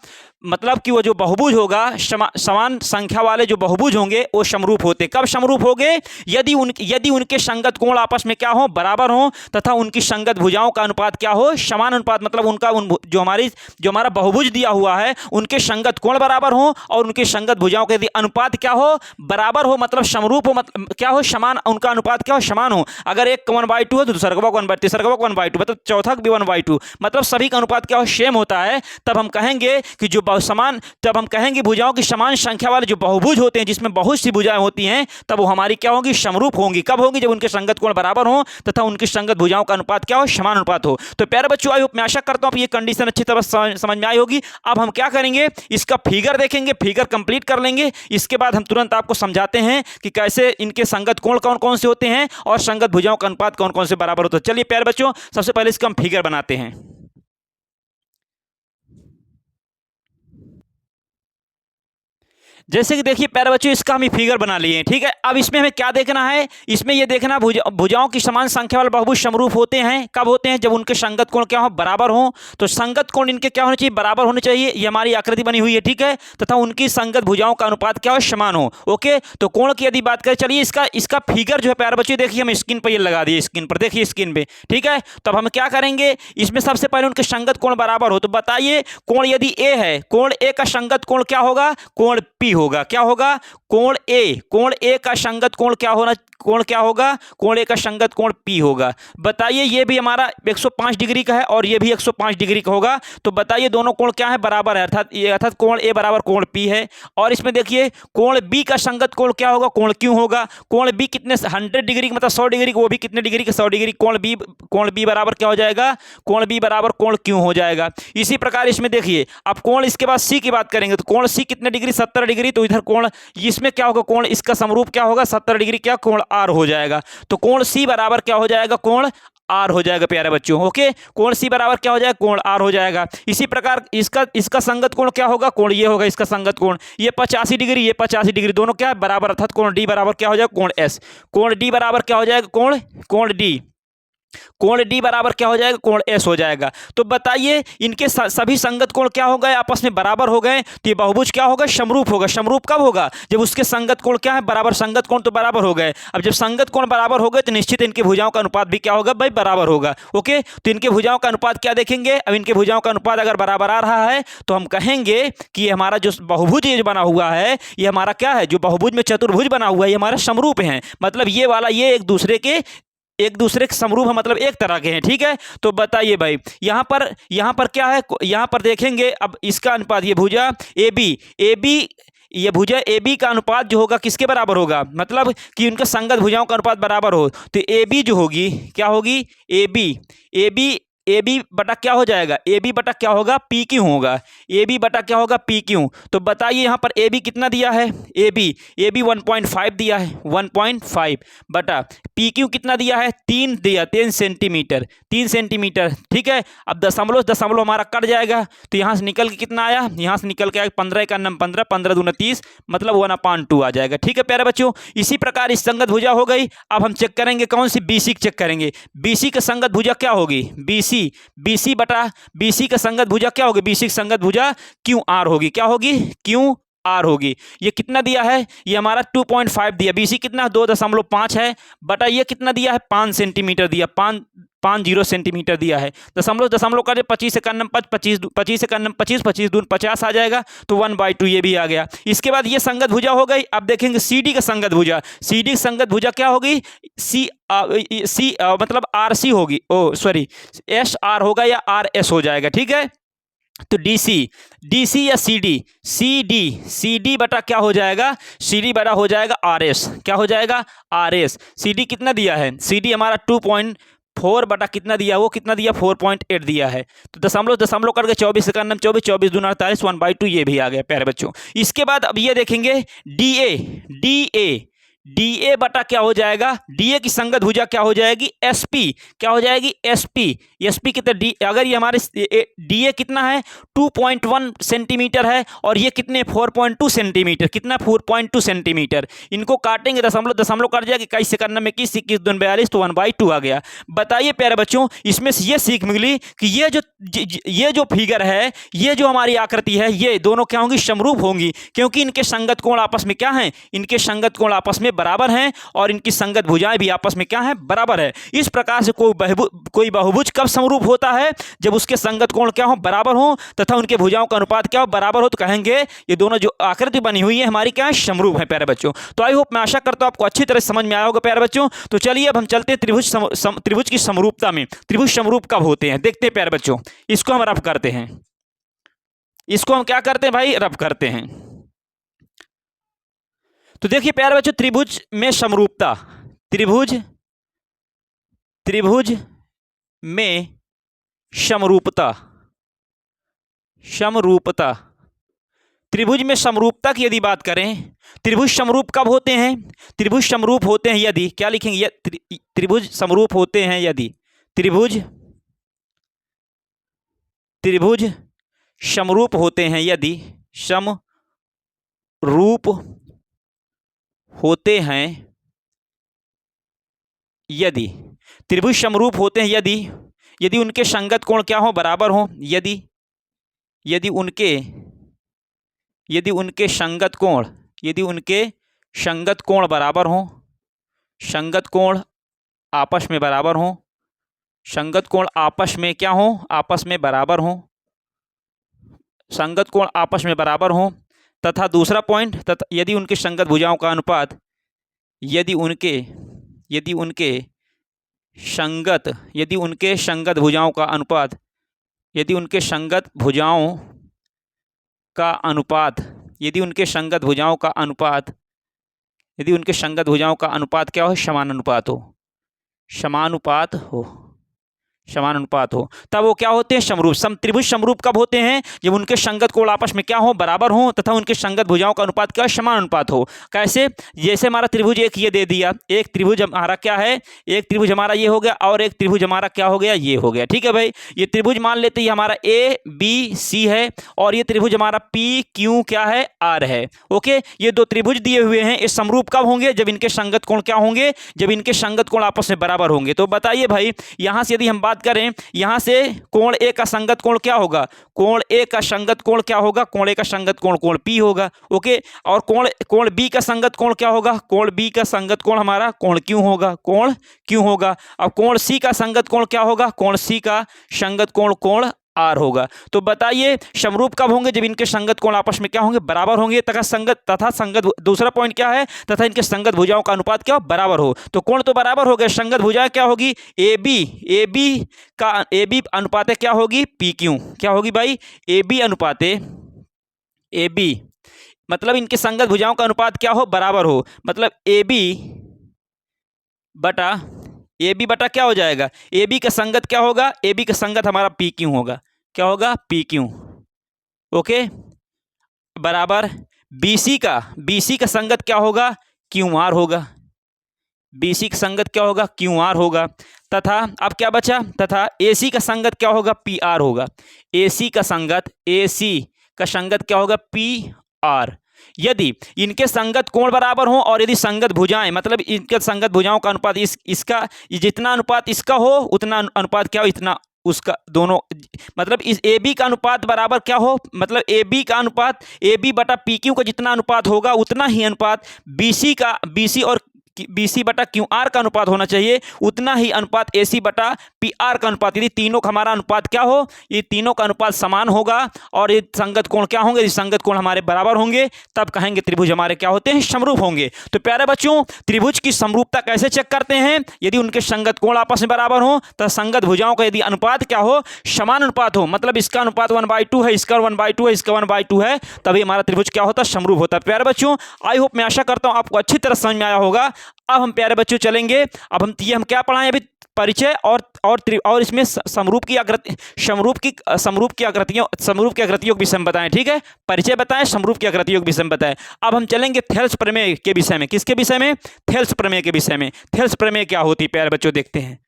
S1: मतलब कि वो जो बहुभुज होगा, समान संख्या वाले जो बहुभुज होंगे वो समरूप होते। कब समरूप होंगे? यदि उनके संगत कोण आपस में क्या हो, बराबर हो, तथा उनकी संगत भुजाओं का अनुपात क्या हो, समान अनुपात। मतलब उनका जो हमारा बहुभुज दिया हुआ है उनके संगत कोण बराबर हो और उनकी संगत भुजाओं के यदि अनुपात क्या हो, बराबर हो, मतलब समरूप हो, मतलब क्या हो, समान, उनका अनुपात क्या हो, समान हो। अगर एक 1/2 है तो दूसरा का 1/2, तीसरा का 1/2, मतलब चौथा भी 1/2, मतलब सभी का अनुपात क्या हो, सेम होता है। तब हम कहेंगे कि तब हम कहेंगे भुजाओं की समान संख्या वाले जो बहुभुज होते हैं, जिसमें बहुत सी भुजाएं होती हैं, तब वो हमारी क्या होंगी, समरूप होंगी। कब होंगी? जब उनके संगत कोण बराबर हो तथा उनकी संगत भुजाओं का अनुपात क्या हो, समान अनुपात हो। तो प्यारे बच्चों, मैं आशा करता हूं ये कंडीशन अच्छी तरह समझ में आई होगी। अब हम क्या करेंगे, इसका फिगर देखेंगे, फिगर कंप्लीट कर लेंगे। इसके बाद हम तुरंत आपको समझाते हैं कि कैसे इनके संगत कोण कौन कौन से होते हैं और संगत भुजाओं का अनुपात कौन कौन से बराबर होता है। चलिए प्यारे बच्चों, सबसे पहले इसका हम फिगर बनाते हैं। जैसे कि देखिए प्यारे बच्चों, इसका हम फिगर बना लिए हैं, ठीक है। अब इसमें हमें क्या देखना है, इसमें ये देखना भुजाओं की समान संख्या वाले बहुभुज समरूप होते हैं। कब होते हैं? जब उनके संगत कोण क्या हो, बराबर हो। तो संगत कोण इनके क्या होने चाहिए, बराबर होने चाहिए। ये हमारी आकृति बनी हुई है, ठीक है। तथा उनकी संगत भुजाओं का अनुपात क्या हो, समान हो। ओके, तो कोण की यदि बात करें, चलिए इसका फिगर जो है प्यारे बच्चों, देखिए हम स्क्रीन पर ये लगा दिए, स्क्रीन पर देखिए, स्क्रीन पे, ठीक है। तब हम क्या करेंगे, इसमें सबसे पहले उनके संगत कोण बराबर हो। तो बताइए, कोण यदि ए है, कोण ए का संगत कोण क्या होगा, कोण पी होगा। क्या होगा? कोण ए का संगत कोण क्या होगा, कोण ए का संगत कोण पी होगा। बताइए, ये भी हमारा 105 डिग्री का है और ये भी 105 डिग्री का होगा। तो बताइए दोनों कोण क्या है, बराबर है, अर्थात कोण ए बराबर कोण पी है। और इसमें देखिए, कोण बी का संगत कोण क्या होगा, कोण क्यू होगा। कोण बी कितने, 100 डिग्री मतलब 100 डिग्री, वो भी कितने डिग्री के, 100 डिग्री। कोण बी बराबर क्या हो जाएगा, कोण बी बराबर कोण क्यू हो जाएगा। इसी प्रकार इसमें देखिए, अब कोण इसके बाद सी की बात करेंगे, तो कोण सी कितने डिग्री, 70 डिग्री। तो इधर कोण, इसमें क्या होगा, कोण इसका समरूप क्या होगा, 70 डिग्री, क्या कोण आर हो जाएगा। तो कोण सी बराबर क्या हो जाएगा, कोण आर हो जाएगा प्यारे बच्चों। ओके, कोण सी बराबर क्या हो जाएगा, कोण आर हो जाएगा। इसी प्रकार इसका संगत कोण क्या होगा, कोण ये होगा, इसका संगत कोण ये 85 डिग्री, ये 85 डिग्री, दोनों क्या है, बराबर, अर्थात कोण डी बराबर क्या हो जाएगा, कोण एस। कोण डी बराबर क्या हो जाएगा, कोण डी। कोण डी बराबर क्या हो जाएगा, कोण एस हो जाएगा। तो बताइए, इनके सभी संगत कोण क्या हो गए, आपस में बराबर हो गए। तो ये बहुभुज क्या होगा, समरूप होगा। समरूप कब होगा, जब उसके संगत कोण क्या है, बराबर। संगत कोण तो बराबर हो गए। अब जब संगत कोण बराबर हो गए तो निश्चित इनकी भुजाओं का अनुपात भी क्या होगा, भाई, बराबर होगा। ओके, तो इनके भुजाओं का अनुपात क्या देखेंगे। अब इनके भुजाओं का अनुपात अगर बराबर आ रहा है तो हम कहेंगे कि हमारा जो बहुभुज ये बना हुआ है, ये हमारा क्या है, जो बहुभुज में चतुर्भुज बना हुआ है, ये हमारा समरूप है। मतलब ये वाला, ये एक दूसरे के समरूप है, मतलब एक तरह के हैं, ठीक है। तो बताइए भाई, यहाँ पर क्या है, यहाँ पर देखेंगे। अब इसका अनुपात, ये भुजा ए बी, ये भुजा ए बी का अनुपात जो होगा किसके बराबर होगा, मतलब कि उनके संगत भुजाओं का अनुपात बराबर हो। तो ए बी जो होगी, क्या होगी, ए बी बटा क्या हो जाएगा, ए बी बटा क्या होगा, पी क्यू होगा। ए बी बटा क्या होगा, पी क्यू। तो बताइए यहाँ पर ए बी कितना दिया है, ए बी 1.5 दिया है, 1.5 बटा पी क्यू कितना दिया है, 3 सेंटीमीटर, 3 सेंटीमीटर, ठीक है। अब दशमलव हमारा कट जाएगा, तो यहाँ से निकल के कितना आया, यहाँ से निकल के आया 15 का 15, 15 दूना 30, मतलब 1/2 आ जाएगा, ठीक है प्यारे बच्चों। इसी प्रकार इस संगत भुजा हो गई। अब हम चेक करेंगे कौन सी, बीसी चेक करेंगे। बीसी का संगत भुजा क्या होगी, बीसी बटा बीसी का संगत भुजा क्या होगी, बीसी की संगत भुजा क्यू आर होगी। क्या होगी, क्यू आर होगी। ये कितना दिया है, ये हमारा 2.5 दिया। बीसी कितना, 2.5 है, बटा ये कितना दिया है, 5 सेंटीमीटर दिया, 50 सेंटीमीटर दिया है। दशमलव कर 25 से 25 दून 50 आ जाएगा, तो 1/2 ये भी आ गया। इसके बाद ये संगत भुजा हो गई। अब देखेंगे सीडी का संगत भुजा। सीडी की संगत भुजा क्या होगी, सी मतलब आर सी होगी, एस आर होगा या आर एस हो जाएगा, ठीक है। तो डीसी या सीडी बटा क्या हो जाएगा, सीडी बटा हो जाएगा आरएस। क्या हो जाएगा, आरएस। सीडी कितना दिया है, सीडी हमारा 2.4 बटा कितना दिया, वो कितना दिया, 4.8 दिया है। तो दशमलव करके 24 से 24 दूना 48, 1/2 ये भी आ गया प्यारे बच्चों। इसके बाद अब ये देखेंगे डी ए बटा क्या हो जाएगा, डी ए की संगत भुजा क्या हो जाएगी, एस पी, क्या हो जाएगी, एस पी। एस पी कितना डी, अगर ये हमारे डी ए कितना है 2.1 सेंटीमीटर है और ये कितने 4.2 सेंटीमीटर, कितना 4.2 सेंटीमीटर। इनको काटेंगे दशमलव, दशमलव कट जाएगा, 21 से करने में 21 21 दूनी 42 तो 1/2 आ गया। बताइए प्यारे बच्चों, इसमें से ये सीख मिली कि ये जो फिगर है, ये जो हमारी आकृति है, ये दोनों क्या होंगी, समरूप होंगी, क्योंकि इनके संगत कोण आपस में क्या हैं, इनके संगत कोण आपस में बराबर हैं और इनकी संगत भुजाएं भी आपस में क्या हैं, बराबर है। इस प्रकार से कोई बहुभुज कब समरूप होता है, जब उसके संगत कोण क्या हो, बराबर हो तथा उनके भुजाओं का अनुपात क्या हो, बराबर हो, तो कहेंगे ये दोनों जो आकृति बनी हुई है हमारी क्या है, समरूप है प्यारे बच्चों। तो आई होप, मैं आशा करता हूं आपको अच्छी तरह समझ में आया होगा प्यारे बच्चों। तो चलिए अब हम चलते हैं त्रिभुज की समरूपता में। त्रिभुज समरूप कब होते हैं देखते हैं प्यारे बच्चों। इसको हम रफ करते हैं, इसको हम क्या करते हैं भाई, रफ करते हैं। तो देखिए प्यारे बच्चों, त्रिभुज में समरूपता, त्रिभुज में समरूपता, समरूपता, त्रिभुज में समरूपता की यदि बात करें, त्रिभुज समरूप कब होते हैं, त्रिभुज समरूप होते हैं यदि, क्या लिखेंगे, त्रिभुज समरूप होते हैं यदि, त्रिभुज समरूप होते हैं यदि, समरूप होते हैं यदि, त्रिभुज समरूप होते हैं यदि उनके संगत कोण क्या हो, बराबर हो, यदि उनके संगत कोण बराबर हो, संगत कोण आपस में बराबर हो, संगत कोण आपस में क्या हो, आपस में बराबर हो, संगत कोण आपस में बराबर हो, तथा दूसरा पॉइंट, तथा यदि उनके संगत भुजाओं का अनुपात, यदि उनके संगत भुजाओं का अनुपात, यदि उनके संगत भुजाओं का अनुपात, यदि उनके संगत भुजाओं का अनुपात, यदि उनके संगत भुजाओं का अनुपात क्या हो, समानुपात हो, समानुपात हो, समानुपात हो, तब वो क्या होते हैं, समरूप। त्रिभुज समरूप कब होते हैं, जब उनके संगत कोण आपस में क्या हो, बराबर हो, तथा उनके संगत भुजाओं का अनुपात क्या, समानुपात हो। कैसे, जैसे हमारा त्रिभुज एक ये दे दिया, एक त्रिभुज हमारा क्या है, एक त्रिभुज हमारा ये हो गया और एक त्रिभुज हमारा क्या हो गया, ये हो गया। ठीक है भाई, ये त्रिभुज मान लेते हैं हमारा ए बी सी है और ये त्रिभुज हमारा पी क्यू क्या है, आर है। ओके, ये दो त्रिभुज दिए हुए हैं, ये समरूप कब होंगे, जब इनके संगत कोण क्या होंगे, जब इनके संगत कोण आपस में बराबर होंगे। तो बताइए भाई, यहां से यदि हम बात करें, यहां से कोण ए का संगत कोण क्या होगा, कोण ए का संगत कोण क्या होगा, कोण ए का संगत कोण कोण पी होगा। ओके, और कोण बी का संगत कोण क्या होगा, कोण बी का संगत कोण हमारा कोण क्यू होगा, कोण क्यू होगा। अब कोण सी का संगत कोण क्या होगा, कोण सी का संगत कोण कोण आर होगा। तो बताइए समरूप कब होंगे, जब इनके संगत कोण आपस में क्या होंगे, बराबर होंगे, तथा संगत, दूसरा पॉइंट क्या है, तथा इनके संगत भुजाओं का अनुपात क्या बराबर हो। तो कोण तो बराबर हो गए, संगत भुजाएं क्या होगी, ए बी अनुपात क्या होगी, पी क्यू, क्या होगी भाई, ए बी अनुपात ए बी, मतलब इनके संगत भुजाओं का अनुपात क्या हो, बराबर हो, मतलब ए बी बटा क्या हो जाएगा, ए बी का संगत क्या होगा, ए बी का संगत हमारा पी क्यू होगा, क्या होगा, पी क्यू। ओके, बराबर बी सी का संगत क्या होगा, क्यू आर होगा, बी सी का संगत क्या होगा, क्यू आर होगा। तथा अब क्या बचा, तथा ए सी का संगत क्या होगा, पी आर होगा, ए सी का संगत क्या होगा, पी आर। यदि इनके संगत कोण बराबर हो और यदि संगत भुजाएं, मतलब इनके संगत भुजाओं का अनुपात इसका जितना अनुपात इसका हो उतना अनुपात क्या हो, इतना उसका, दोनों, मतलब इस ए बी का अनुपात बराबर क्या हो, मतलब ए बी का अनुपात ए बी बटा पी क्यू का जितना अनुपात होगा उतना ही अनुपात बी सी और बी सी बटा क्यू आर का अनुपात होना चाहिए, उतना ही अनुपात ए सी बटा पी आर का अनुपात। यदि तीनों का हमारा अनुपात क्या हो, ये तीनों का अनुपात समान होगा और ये संगत कोण क्या होंगे, संगत कोण हमारे बराबर होंगे, तब कहेंगे त्रिभुज हमारे क्या होते हैं, समरूप होंगे। तो प्यारे बच्चों, त्रिभुज की समरूपता कैसे चेक करते हैं, यदि उनके संगत कोण आपस में बराबर हो, तो संगत भुजाओं का यदि अनुपात क्या हो, समान अनुपात हो, मतलब इसका अनुपात 1/2 है, इसका 1/2 है, इसका 1/2 है, तभी हमारा त्रिभुज क्या होता है, समरूप होता है। प्यारे बच्चों, आई होप, मैं आशा करता हूं आपको अच्छी तरह समझ में आया होगा। अब हम प्यारे बच्चों चलेंगे, अब हम क्या पढ़ाएं, अभी परिचय और इसमें समरूप की आकृतियों के विषय में बताएं। ठीक है, परिचय बताएं, समरूप की आकृतियों के विषय में बताएं। अब हम चलेंगे थेल्स प्रमेय के विषय में। किसके विषय में? थेल्स प्रमेय के विषय में। थेल्स प्रमेय क्या होती है प्यारे बच्चों, देखते हैं।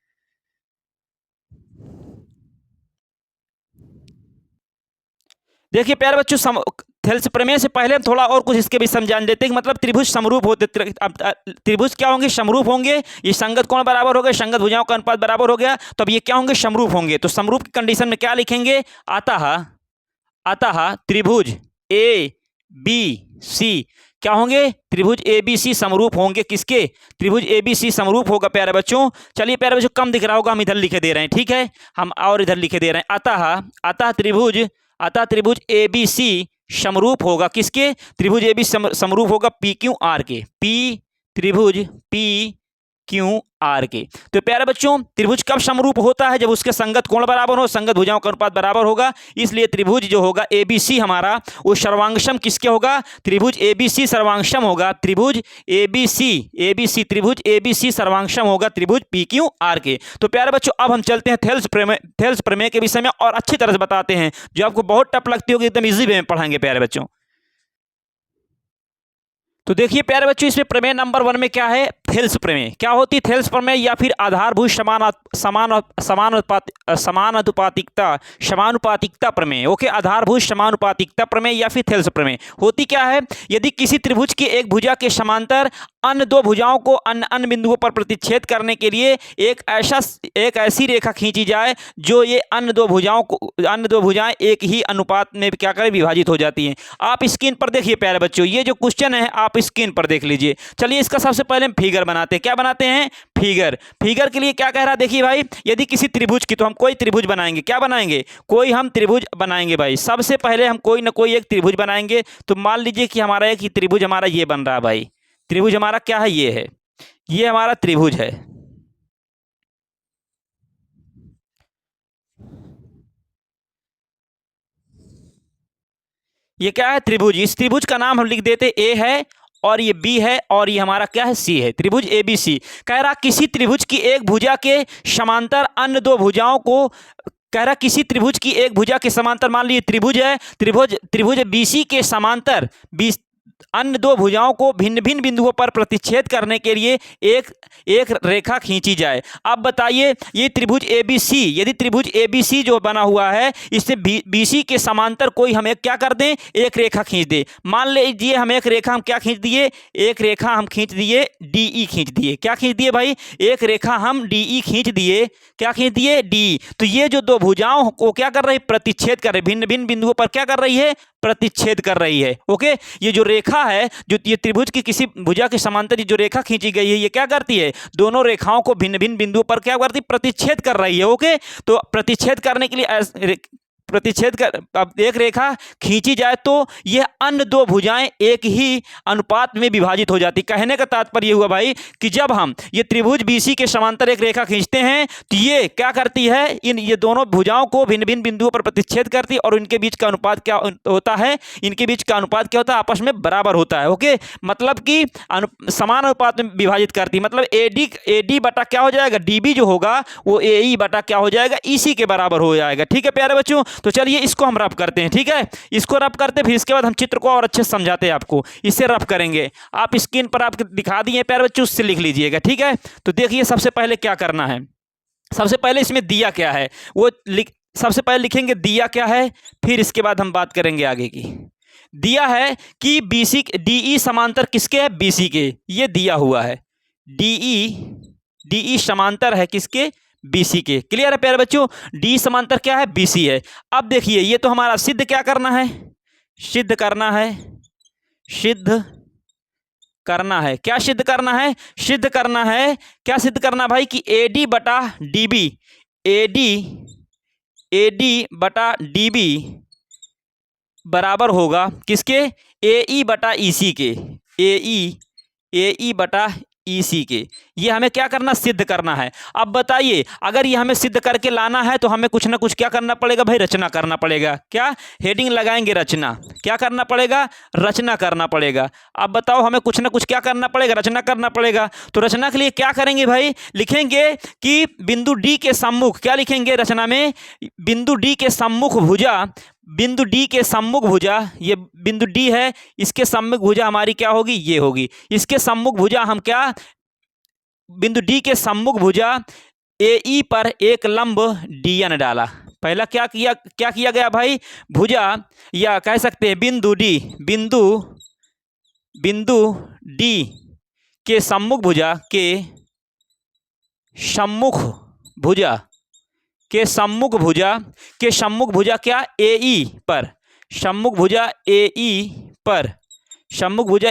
S1: देखिए प्यारे बच्चों, थेल्स प्रमेय से पहले हम थोड़ा और कुछ इसके भी समझान देते हैं कि मतलब त्रिभुज समरूप होते, त्रिभुज क्या होंगे? समरूप होंगे। ये संगत कोण बराबर हो गए, संगत भुजाओं का अनुपात बराबर हो गया, तो अब ये क्या होंगे? समरूप होंगे। तो समरूप की कंडीशन में क्या लिखेंगे? अतः त्रिभुज ए बी सी क्या होंगे? त्रिभुज ए बी सी समरूप होंगे। किसके? त्रिभुज ए बी सी समरूप होगा प्यारे बच्चों। चलिए प्यारे बच्चों, कम दिख रहा होगा, हम इधर लिखे दे रहे हैं। ठीक है, हम और इधर लिखे दे रहे हैं। अतः त्रिभुज ए बी सी समरूप होगा। किसके? त्रिभुज ए बी समरूप होगा पी क्यू आर के। त्रिभुज पी क्यू आर के। तो प्यारे बच्चों, त्रिभुज कब समरूप होता है? जब उसके संगत कोण बराबर हो, संगत भुजाओं का अनुपात बराबर होगा। इसलिए त्रिभुज जो होगा एबीसी हमारा, वो सर्वांगसम किसके होगा? त्रिभुज एबीसी सर्वांगसम होगा। त्रिभुज त्रिभुज एबीसी सर्वांगसम होगा त्रिभुज पी क्यू आर के। तो प्यारे बच्चों, अब हम चलते हैं थेल्स प्रमेय के विषय में और अच्छी तरह से बताते हैं, जो आपको बहुत टफ लगती होगी, एकदम इजी वे में पढ़ाएंगे प्यारे बच्चों। तो देखिए प्यारे बच्चों, इसमें प्रमेय नंबर 1 में क्या है? थेल्स प्रमेय। क्या होती है थेल्स प्रमेय? या फिर आधारभूत समानुपातिकता प्रमेय। ओके, आधारभूत समानुपातिकता प्रमेय या फिर थेल्स प्रमेय होती क्या है? यदि किसी त्रिभुज की एक भुजा के समांतर अन्य दो भुजाओं को अन्य बिंदुओं पर प्रतिच्छेद करने के लिए एक ऐसी रेखा खींची जाए जो ये अन्य दो भुजाएं एक ही अनुपात में क्या करें? विभाजित हो जाती हैं। आप स्क्रीन पर देखिए प्यारे बच्चों, ये जो क्वेश्चन है आप स्क्रीन पर देख लीजिए। चलिए इसका सबसे पहले हम फिगर बनाते हैं। क्या बनाते हैं? फिगर के लिए क्या कह रहा है? देखिए भाई, यदि किसी त्रिभुज की, तो हम कोई त्रिभुज बनाएंगे। क्या बनाएंगे? कोई हम त्रिभुज बनाएंगे भाई। सबसे पहले हम कोई ना कोई एक त्रिभुज बनाएंगे। तो मान लीजिए कि हमारा एक ही त्रिभुज हमारा ये बन रहा है भाई। त्रिभुज हमारा क्या है? ये है, ये हमारा त्रिभुज है। ये क्या है? त्रिभुज। इस त्रिभुज का नाम हम लिख देते ए है, और ये बी है, और ये हमारा क्या है? सी है। त्रिभुज ए बी सी। कह रहा किसी त्रिभुज की एक भुजा के समांतर अन्य दो भुजाओं को, कह रहा किसी त्रिभुज की एक भुजा के समांतर, मान लीजिए त्रिभुज है, त्रिभुज बीसी के समांतर अन्य दो भुजाओं को भिन्न भिन्न बिंदुओं पर प्रतिच्छेद करने के लिए एक रेखा खींची जाए। अब बताइए, ये त्रिभुज एबीसी, यदि त्रिभुज एबीसी जो बना हुआ है, इससे बीसी के समांतर कोई हम एक क्या कर दें? एक रेखा खींच दे। मान लीजिए हम एक रेखा हम क्या खींच दिए? एक रेखा हम खींच दिए डीई खींच दिए। क्या खींच दिए भाई? एक रेखा हम डीई खींच दिए। क्या खींच दिए? डी। तो ये जो दो भुजाओं को क्या कर रही है? प्रतिच्छेद कर रही है। भिन्न भिन्न बिंदुओं पर क्या कर रही है? प्रतिच्छेद कर रही है। ओके, ये जो रेखा है, जो ये त्रिभुज की किसी भुजा के समांतर जो रेखा खींची गई है, ये क्या करती है? दोनों रेखाओं को भिन्न भिन्न बिंदुओं पर क्या करती है? प्रतिच्छेद कर रही है। ओके, तो प्रतिच्छेद करने के लिए अब एक रेखा खींची जाए तो यह अन्य दो भुजाएं एक ही अनुपात में विभाजित हो जाती। कहने का तात्पर्य हुआ भाई कि जब हम ये त्रिभुज बीसी के समांतर एक रेखा खींचते हैं, तो ये क्या करती है? ये दोनों भुजाओं को भिन्न भिन्न बिंदुओं पर प्रतिच्छेद करती है, और इनके बीच का अनुपात क्या होता है? इनके बीच का अनुपात क्या होता है? आपस में बराबर होता है। ओके, मतलब कि समान अनुपात में विभाजित करती है। मतलब एडी बटा क्या हो जाएगा? डीबी जो होगा वो एई बटा क्या हो जाएगा? ईसी के बराबर हो जाएगा। ठीक है प्यारे बच्चों, तो चलिए इसको हम रफ करते हैं। ठीक है, इसको रफ करते, फिर इसके बाद हम चित्र को और अच्छे से समझाते हैं आपको। इससे रफ करेंगे। आप स्क्रीन पर आपको दिखा दिए प्यारे बच्चों, उससे लिख लीजिएगा। ठीक है, तो देखिए सबसे पहले क्या करना है। सबसे पहले इसमें दिया क्या है वो सबसे पहले लिखेंगे दिया क्या है, फिर इसके बाद हम बात करेंगे आगे की। दिया है कि बीसी डीई समांतर किसके है? बीसी के। ये दिया हुआ है, डीई समांतर है किसके? बीसी के। क्लियर है प्यारे बच्चों? डी समांतर क्या है? बीसी है। अब देखिए, ये तो हमारा सिद्ध क्या करना है? सिद्ध करना है। क्या सिद्ध करना है? सिद्ध करना है, क्या सिद्ध करना भाई? कि एडी बटा डीबी, एडी बटा डीबी बराबर होगा किसके? एई बटा ईसी के। एई बटा EC के। ये हमें क्या करना, सिद्ध करना है। अब बताइए, अगर ये हमें सिद्ध करके लाना है तो हमें कुछ ना कुछ क्या करना पड़ेगा भाई, रचना करना पड़ेगा। क्या हेडिंग लगाएंगे, रचना। क्या करना पड़ेगा, रचना करना पड़ेगा। अब बताओ, हमें कुछ ना कुछ क्या करना पड़ेगा, रचना करना पड़ेगा। तो रचना के लिए क्या करेंगे भाई, लिखेंगे कि बिंदु डी के सम्मुख, क्या लिखेंगे रचना में, बिंदु डी के सम्मुख भुजा, बिंदु डी के सम्मुख भुजा, ये बिंदु डी है, इसके सम्मुख भुजा हमारी क्या होगी, ये होगी। इसके सम्मुख भुजा हम क्या, बिंदु डी के सम्मुख भुजा AE पर एक लंब DN डाला। पहला क्या किया गया भाई, भुजा, या कह सकते हैं बिंदु डी के सम्मुख भुजा के सम्मुख भुजा क्या, AE पर, सम्मुख भुजा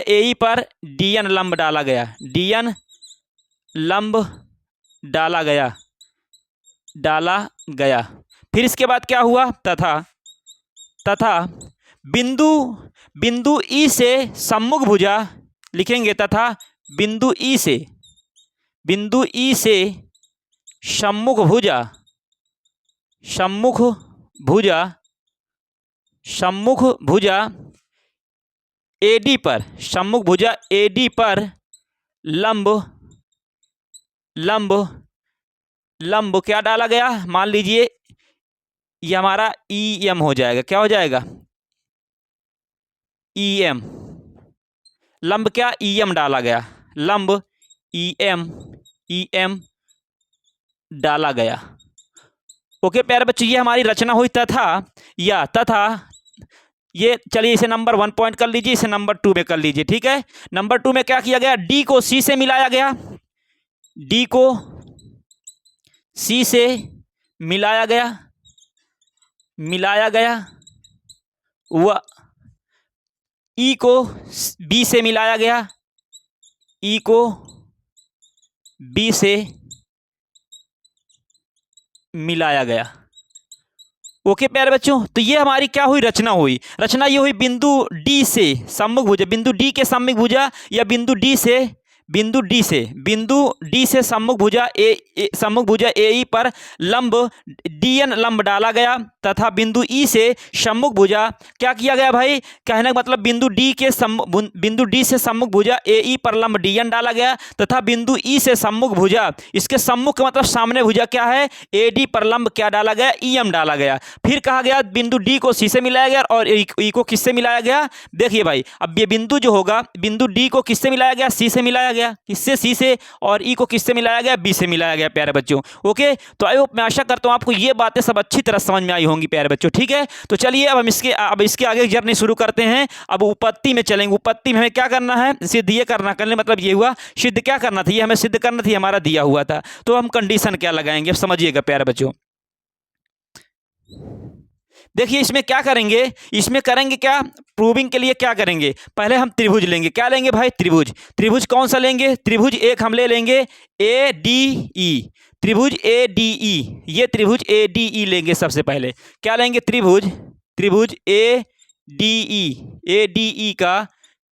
S1: AE पर DN लंब डाला गया, DN लंब डाला गया। फिर इसके बाद क्या हुआ, तथा बिंदु E से सम्मुख भुजा, लिखेंगे तथा बिंदु E से सम्मुख भुजा AD पर, सम्मुख भुजा AD पर लंब क्या डाला गया, मान लीजिए ये हमारा EM हो जाएगा। क्या हो जाएगा, EM, लंब क्या, EM डाला गया, लंब EM डाला गया। ओके प्यारे बच्चों, ये हमारी रचना हुई। तथा ये, चलिए इसे नंबर 1 पॉइंट कर लीजिए, इसे नंबर 2 में कर लीजिए। ठीक है, नंबर 2 में क्या किया गया, D को C से मिलाया गया, D को C से मिलाया गया, वह E को B से मिलाया गया, E को B से मिलाया गया। ओके प्यारे बच्चों, तो ये हमारी क्या हुई, रचना हुई। रचना ये हुई, बिंदु D से सम्मुख भुजा, बिंदु D के सम्मुख भुजा, या बिंदु D से सम्मुख भुजा AE पर लंब DN लंब डाला गया, तथा बिंदु E से सम्मुख भुजा क्या किया गया भाई, कहने का मतलब बिंदु D से सम्मुख भुजा AE पर लंब DN डाला गया, तथा बिंदु E से सम्मुख भुजा, इसके सम्मुख का मतलब सामने भुजा क्या है, AD पर लंब क्या डाला गया, EM डाला गया। फिर कहा गया बिंदु D को C से मिलाया गया और E को किससे मिलाया गया। देखिए भाई, अब ये बिंदु जो होगा, बिंदु D को किससे मिलाया गया, C से मिलाया गया, किससे, C से, और E को किससे मिलाया गया, B से मिलाया गया प्यारे बच्चों। ओके, तो आई होप, मैं आशा करता हूं आपको ये बातें सब अच्छी तरह समझ में आई होंगी प्यारे बच्चों। ठीक है, तो चलिए अब इसके आगे जर्नी शुरू करते हैं। अब उपपत्ति में चलेंगे। उपपत्ति में हमें क्या करना है, सिद्ध ये करने मतलब ये हुआ, सिद्ध क्या करना था, ये हमें सिद्ध करना थी, हमारा दिया हुआ था, तो हम कंडीशन क्या लगाएंगे, समझिएगा प्यारे बच्चों। देखिए इसमें क्या करेंगे, इसमें करेंगे क्या, प्रूविंग के लिए क्या करेंगे, पहले हम त्रिभुज लेंगे। क्या लेंगे भाई, त्रिभुज कौन सा लेंगे, त्रिभुज एक हम ले लेंगे ADE, त्रिभुज ADE, ये त्रिभुज ADE लेंगे सबसे पहले। क्या लेंगे, त्रिभुज ADE का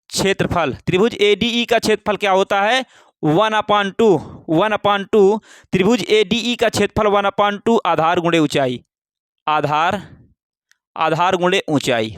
S1: क्षेत्रफल, त्रिभुज ADE का क्षेत्रफल क्या होता है, 1/2 त्रिभुज ADE का क्षेत्रफल 1/2 आधार गुणे ऊंचाई, आधार गुणे ऊंचाई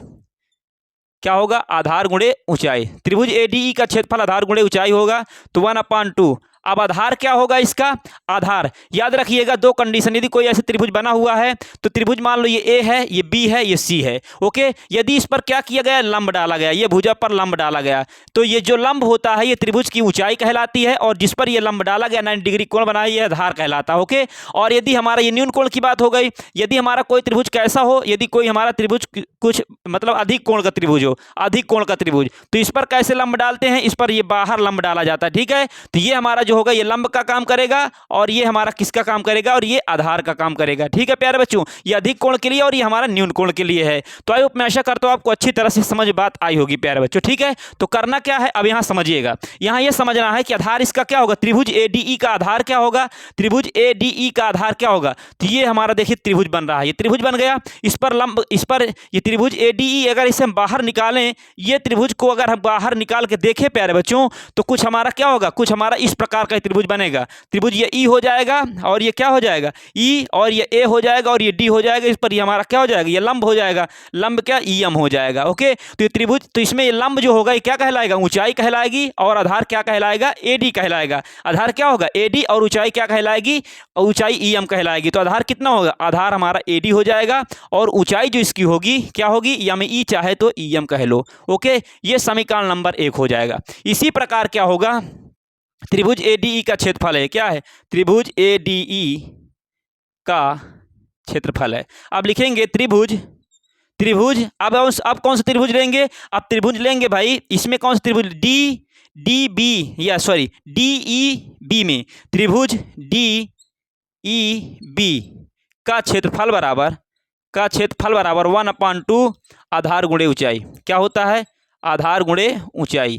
S1: क्या होगा, आधार गुणे ऊंचाई। त्रिभुज ADE का क्षेत्रफल आधार गुणे ऊंचाई होगा, तो 1/2। अब आधार क्या होगा इसका, आधार याद रखिएगा, दो कंडीशन, यदि कोई ऐसे त्रिभुज बना हुआ है तो त्रिभुज मान लो ये A है, ये B है, ये C है। ओके, यदि इस पर क्या किया गया, लंब डाला गया, ये भुजा पर लंब डाला गया, तो ये जो लंब होता है ये त्रिभुज की ऊंचाई कहलाती है, और जिस पर ये लंब डाला गया 90 डिग्री कोण बनाया, ये आधार कहलाता है। ओके, और यदि हमारा ये न्यून कोण की बात हो गई, यदि हमारा कोई त्रिभुज कैसा हो, यदि कोई हमारा त्रिभुज कुछ मतलब अधिक कोण का त्रिभुज हो, अधिक कोण का त्रिभुज, तो इस पर कैसे लंब डालते हैं, इस पर ये बाहर लंब डाला जाता है। ठीक है, तो ये हमारा जो होगा ये लंब का काम करेगा और ये हमारा किसका काम करेगा, और ये आधार का काम करेगा। ठीक है प्यारे बच्चों, ये अधिक कोण के लिए और ये हमारा न्यून कोण के लिए है। तो आई होप मैं आशा करता हूँ आपको अच्छी तरह से समझ बात आई होगी प्यारे बच्चों। ठीक है, तो करना क्या है, अब यहाँ समझिएगा, यहाँ ये समझना है कि आधार इसका क्या होगा, त्रिभुज ADE का आधार क्या होगा, त्रिभुज ADE का आधार क्या होगा। तो ये हमारा देखिए त्रिभुज बन रहा है, ये त्रिभुज बन गया, इस पर लंब, इस पर ये त्रिभुज ADE अगर इसे हम बाहर निकालें, ये त्रिभुज को अगर हम बाहर निकाल के देखें प्यारे बच्चों, तो कुछ हमारा क्या होगा, कुछ हमारा इस प्रकार का त्रिभुज बनेगा। त्रिभुज ये E हो जाएगा और ये क्या हो जाएगा, E, और ये A हो जाएगा और ये D हो जाएगा, इस पर ये हमारा क्या हो जाएगा, ये लंब हो जाएगा, लंब क्या EM हो जाएगा। ओके, तो ये त्रिभुज, तो इसमें ये लंब जो होगा ये क्या कहलाएगा, ऊंचाई कहलाएगी, और आधार क्या कहलाएगा, AD कहलाएगा। आधार क्या होगा AD, और ऊंचाई क्या कहलाएगी, ऊंचाई EM कहलाएगी। तो आधार कितना होगा, आधार हमारा AD हो जाएगा और ऊंचाई जो इसकी होगी क्या होगी, या में E चाहे तो EM कह लो। ओके, ये समीकरण नंबर 1 हो जाएगा। इसी प्रकार क्या होगा, त्रिभुज ADE का क्षेत्रफल है, क्या है, त्रिभुज ADE का क्षेत्रफल है। अब लिखेंगे त्रिभुज, त्रिभुज, अब कौन सा त्रिभुज लेंगे, अब त्रिभुज लेंगे भाई, इसमें कौन सा त्रिभुज, DDB, या सॉरी DEB में त्रिभुज DEB का क्षेत्रफल बराबर, 1/2 आधार गुणे ऊंचाई। क्या होता है, आधार गुणे ऊंचाई,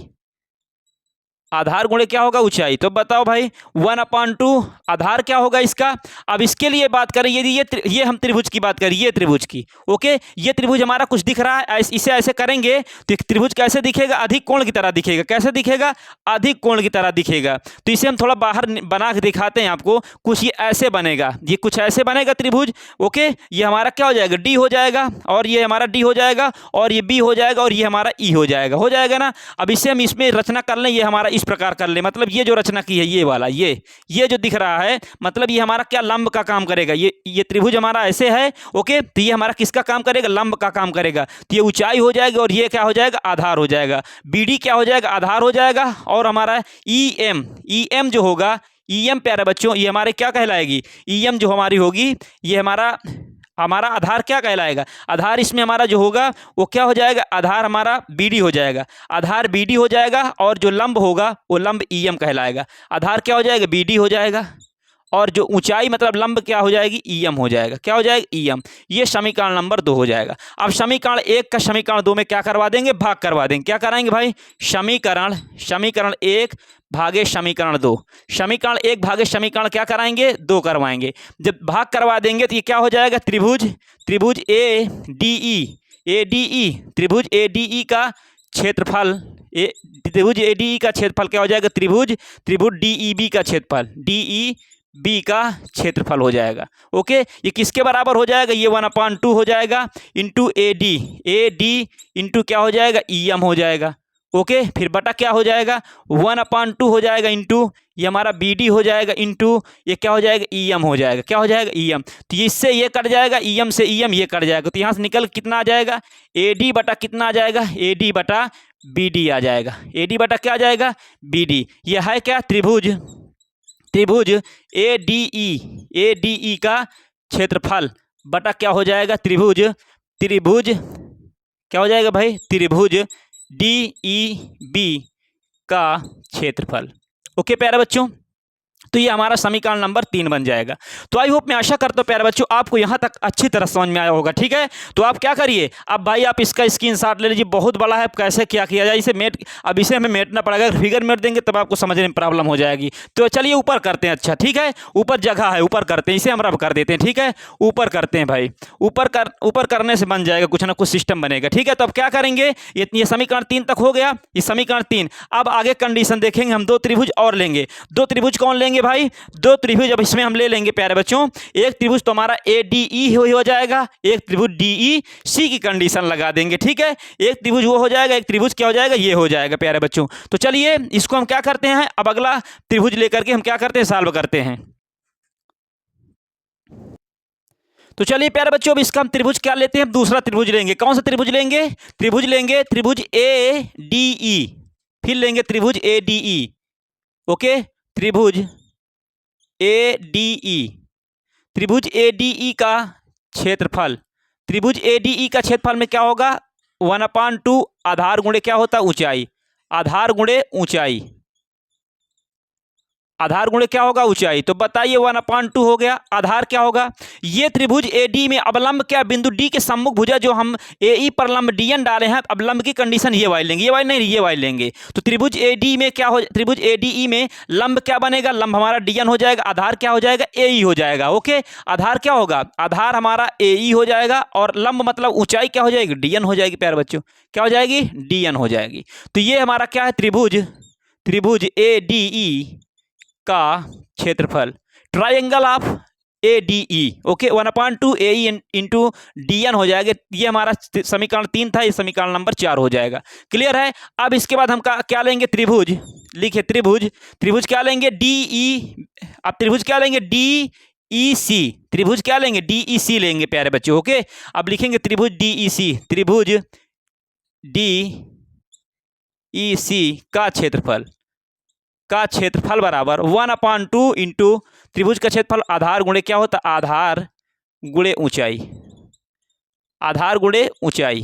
S1: आधार गुणे क्या होगा, ऊंचाई। तो बताओ भाई 1/2 आधार क्या होगा इसका। अब इसके लिए बात करें, यदि ये हम त्रिभुज की बात करें, ये त्रिभुज की, ओके, ये त्रिभुज हमारा कुछ दिख रहा है, इसे ऐसे करेंगे तो एक त्रिभुज कैसे दिखेगा, अधिक कोण की तरह दिखेगा। कैसे दिखेगा, अधिक कोण की तरह दिखेगा। तो इसे हम थोड़ा बाहर बना के दिखाते हैं आपको, कुछ ये ऐसे बनेगा, ये कुछ ऐसे बनेगा त्रिभुज। ओके, ये हमारा क्या हो जाएगा, D हो जाएगा, और ये हमारा D हो जाएगा, और ये B हो जाएगा, और ये हमारा E हो जाएगा ना। अब इसे हम इसमें रचना कर लें, ये हमारा इस प्रकार कर ले, मतलब ये जो रचना की है ये वाला, ये जो दिख रहा है, मतलब ये हमारा क्या लंब का काम करेगा। ये त्रिभुज हमारा ऐसे है, ओके, तो ये हमारा किसका काम करेगा, लंब का काम करेगा। तो ये ऊंचाई हो जाएगी और ये क्या हो जाएगा, आधार हो जाएगा। BD क्या हो जाएगा, आधार हो जाएगा, और हमारा EM जो होगा, EM प्यारे बच्चों, ये हमारे क्या कहलाएगी, EM जो हमारी होगी, ये हमारा आधार क्या कहलाएगा, आधार इसमें हमारा जो होगा वो क्या हो जाएगा, आधार हमारा BD हो जाएगा, आधार BD हो जाएगा, और जो लंब होगा वो लंब EM कहलाएगा। आधार क्या हो जाएगा, BD हो जाएगा, और जो ऊंचाई मतलब लंब क्या हो जाएगी, EM हो जाएगा। क्या हो जाएगा, EM। ये समीकरण नंबर 2 हो जाएगा। अब समीकरण 1 का समीकरण 2 में क्या करवा देंगे, भाग करवा देंगे। क्या कराएंगे भाई, समीकरण 1 भागे समीकरण 2, समीकरण 1 भागे समीकरण क्या कराएंगे, 2 करवाएंगे। जब भाग करवा देंगे तो ये क्या हो जाएगा, त्रिभुज ADE त्रिभुज ADE का क्षेत्रफल, त्रिभुज ADE का क्षेत्रफल क्या हो जाएगा, त्रिभुज DEB का क्षेत्रफल, DEB का क्षेत्रफल हो जाएगा। ओके, ये किसके बराबर हो जाएगा, ये 1/2 हो जाएगा, इंटू AD इंटू क्या हो जाएगा, EM हो जाएगा। ओके, फिर बटा क्या हो जाएगा, 1/2 हो जाएगा, इंटू ये हमारा BD हो जाएगा, इंटू ये क्या हो जाएगा, EM हो जाएगा। क्या हो जाएगा, EM। तो इससे ये कट जाएगा, EM से EM ये कट जाएगा, तो यहाँ से निकल कितना आ जाएगा, AD बटा कितना आ जाएगा, AD बटा BD आ जाएगा। AD बटा क्या आ जाएगा, BD। ये है क्या, त्रिभुज ADE का क्षेत्रफल बटा क्या हो जाएगा, त्रिभुज क्या हो जाएगा भाई, त्रिभुज DEB का क्षेत्रफल। ओके प्यारे बच्चों, तो ये हमारा समीकरण नंबर 3 बन जाएगा। तो आई होप मैं आशा करता हूँ प्यारे बच्चों आपको यहाँ तक अच्छी तरह समझ में आया होगा। ठीक है, तो आप क्या करिए, अब भाई आप इसका स्क्रीनशॉट ले लीजिए, बहुत बड़ा है, कैसे क्या किया जाए इसे मेट, अब इसे हमें मेटना पड़ेगा, फिगर मेट देंगे तब आपको समझने में प्रॉब्लम हो जाएगी। तो चलिए ऊपर करते हैं। अच्छा ठीक है, ऊपर जगह है, ऊपर करते हैं, इसे हम रब कर देते हैं। ठीक है, ऊपर करते हैं भाई, ऊपर करने से बन जाएगा, कुछ ना कुछ सिस्टम बनेगा। ठीक है, तो अब क्या करेंगे, ये समीकरण 3 तक हो गया, ये समीकरण 3। अब आगे कंडीशन देखेंगे, हम 2 त्रिभुज और लेंगे। 2 त्रिभुज कौन लेंगे भाई, 2 त्रिभुज अब इसमें हम ले लेंगे प्यारे बच्चों। एक त्रिभुज तो हमारा ADE हो जाएगा, एक त्रिभुज DEC की कंडीशन लगा देंगे। ठीक है, एक त्रिभुज वो हो जाएगा, एक त्रिभुज क्या हो जाएगा, ये हो जाएगा प्यारे बच्चों। तो चलिए इसको हम क्या करते हैं, अब अगला त्रिभुज लेकर के हम क्या करते हैं, सॉल्व करते हैं। तो चलिए प्यारे बच्चों, अब इसका हम त्रिभुज क्या लेते हैं, दूसरा त्रिभुज लेंगे। कौन सा त्रिभुज लेंगे, त्रिभुज ADE, फिर लेंगे त्रिभुज ADE। ओके, त्रिभुज ADE का क्षेत्रफल, त्रिभुज ADE का क्षेत्रफल में क्या होगा, 1/2 आधार गुणे क्या होता है, ऊंचाई, आधार गुणे ऊंचाई। आधार गुणे क्या होगा, ऊंचाई। तो बताइए 1/2 हो गया। आधार क्या होगा, ये त्रिभुज AD में अवलंब क्या, बिंदु D के सम्मुख भुजा जो हम AE पर लंब DN डाले हैं, अब लंब की कंडीशन ये वाली लेंगे, ये वाली नहीं, ये वाली लेंगे। तो त्रिभुज AD में क्या हो, त्रिभुज ADE में लंब क्या बनेगा, लंब हमारा DN हो जाएगा, आधार क्या हो जाएगा, AE हो जाएगा। ओके, आधार क्या होगा, आधार हमारा AE हो जाएगा और लंब मतलब ऊंचाई क्या हो जाएगी, DN हो जाएगी। प्यारे बच्चों क्या हो जाएगी, DN हो जाएगी। तो ये हमारा क्या है, त्रिभुज ADE का क्षेत्रफल, triangle of ADE। Okay, 1/2 AE into DN हो जाएगा। ये हमारा समीकरण 3 था, ये समीकरण नंबर 4 हो जाएगा। क्लियर है। अब इसके बाद हम क्या लेंगे, त्रिभुज, लिखिए त्रिभुज क्या लेंगे, DE। अब त्रिभुज क्या लेंगे, DEC, त्रिभुज क्या लेंगे, DEC लेंगे प्यारे बच्चों। ओके, अब लिखेंगे त्रिभुज DEC, त्रिभुज DEC का क्षेत्रफल बराबर 1/2 इंटू त्रिभुज का क्षेत्रफल आधार गुणे क्या होता है, आधार गुणे ऊंचाई।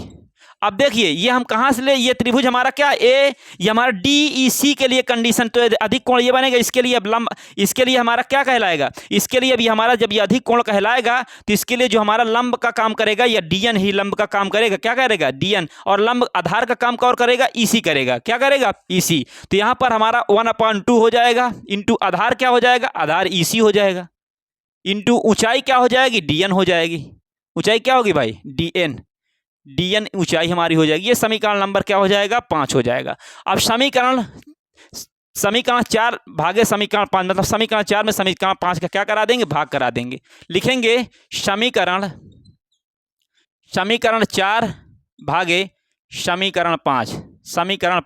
S1: अब देखिए ये हम कहाँ से ले, ये त्रिभुज हमारा क्या ये हमारा DEC के लिए कंडीशन, तो अधिक कोण ये बनेगा, इसके लिए अब लंब, इसके लिए हमारा क्या कहलाएगा, इसके लिए अभी हमारा जब ये अधिक कोण कहलाएगा तो इसके लिए जो हमारा लंब का काम करेगा या DN ही लंब का काम करेगा, क्या करेगा, DN, और लंब आधार का काम कौन करेगा, EC करेगा, क्या करेगा, EC। तो यहाँ पर हमारा 1/2 हो जाएगा इंटू आधार क्या हो जाएगा, आधार EC हो जाएगा, इंटू ऊंचाई क्या हो जाएगी, DN हो जाएगी। ऊंचाई क्या होगी भाई, DN ऊंचाई हमारी हो जाएगी। ये समीकरण नंबर क्या हो जाएगा, 5 हो जाएगा। अब समीकरण 4 भागे समीकरण 5, मतलब समीकरण 4 में समीकरण 5 का क्या करा देंगे, भाग करा देंगे। लिखेंगे समीकरण 4 भागे समीकरण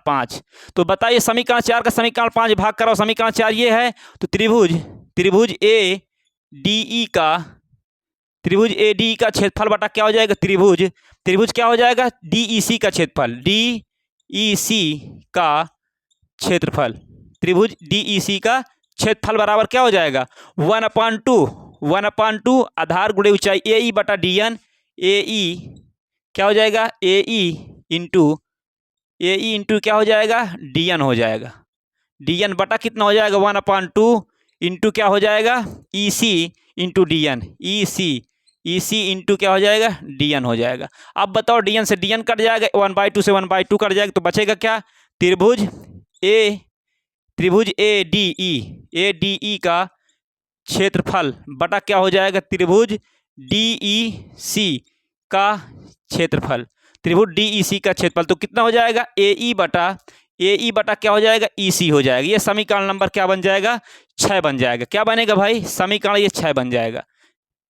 S1: 5। तो बताइए समीकरण 4 का समीकरण 5 भाग कराओ, समीकरण 4 ये है। तो त्रिभुज ADE का क्षेत्रफल बटा क्या हो जाएगा, त्रिभुज क्या हो जाएगा, DEC का क्षेत्रफल, त्रिभुज DEC का क्षेत्रफल बराबर क्या हो जाएगा, 1/2 आधार गुणे ऊंचाई AE बटा DN, AE क्या हो जाएगा, AE इंटू क्या हो जाएगा, DN हो जाएगा। DN बटा कितना हो जाएगा, 1/2 इंटू क्या हो जाएगा, EC into DN, EC into क्या हो जाएगा, DN हो जाएगा। अब बताओ DN से DN कट जाएगा, 1/2 से 1/2 कट जाएगा, तो बचेगा क्या, त्रिभुज ADE का क्षेत्रफल बटा क्या हो जाएगा, त्रिभुज DEC का क्षेत्रफल, तो कितना हो जाएगा, AE बटा क्या हो जाएगा, EC हो जाएगा। ये समीकरण नंबर क्या बन जाएगा, 6 बन जाएगा। क्या बनेगा भाई, समीकरण ये 6 बन जाएगा।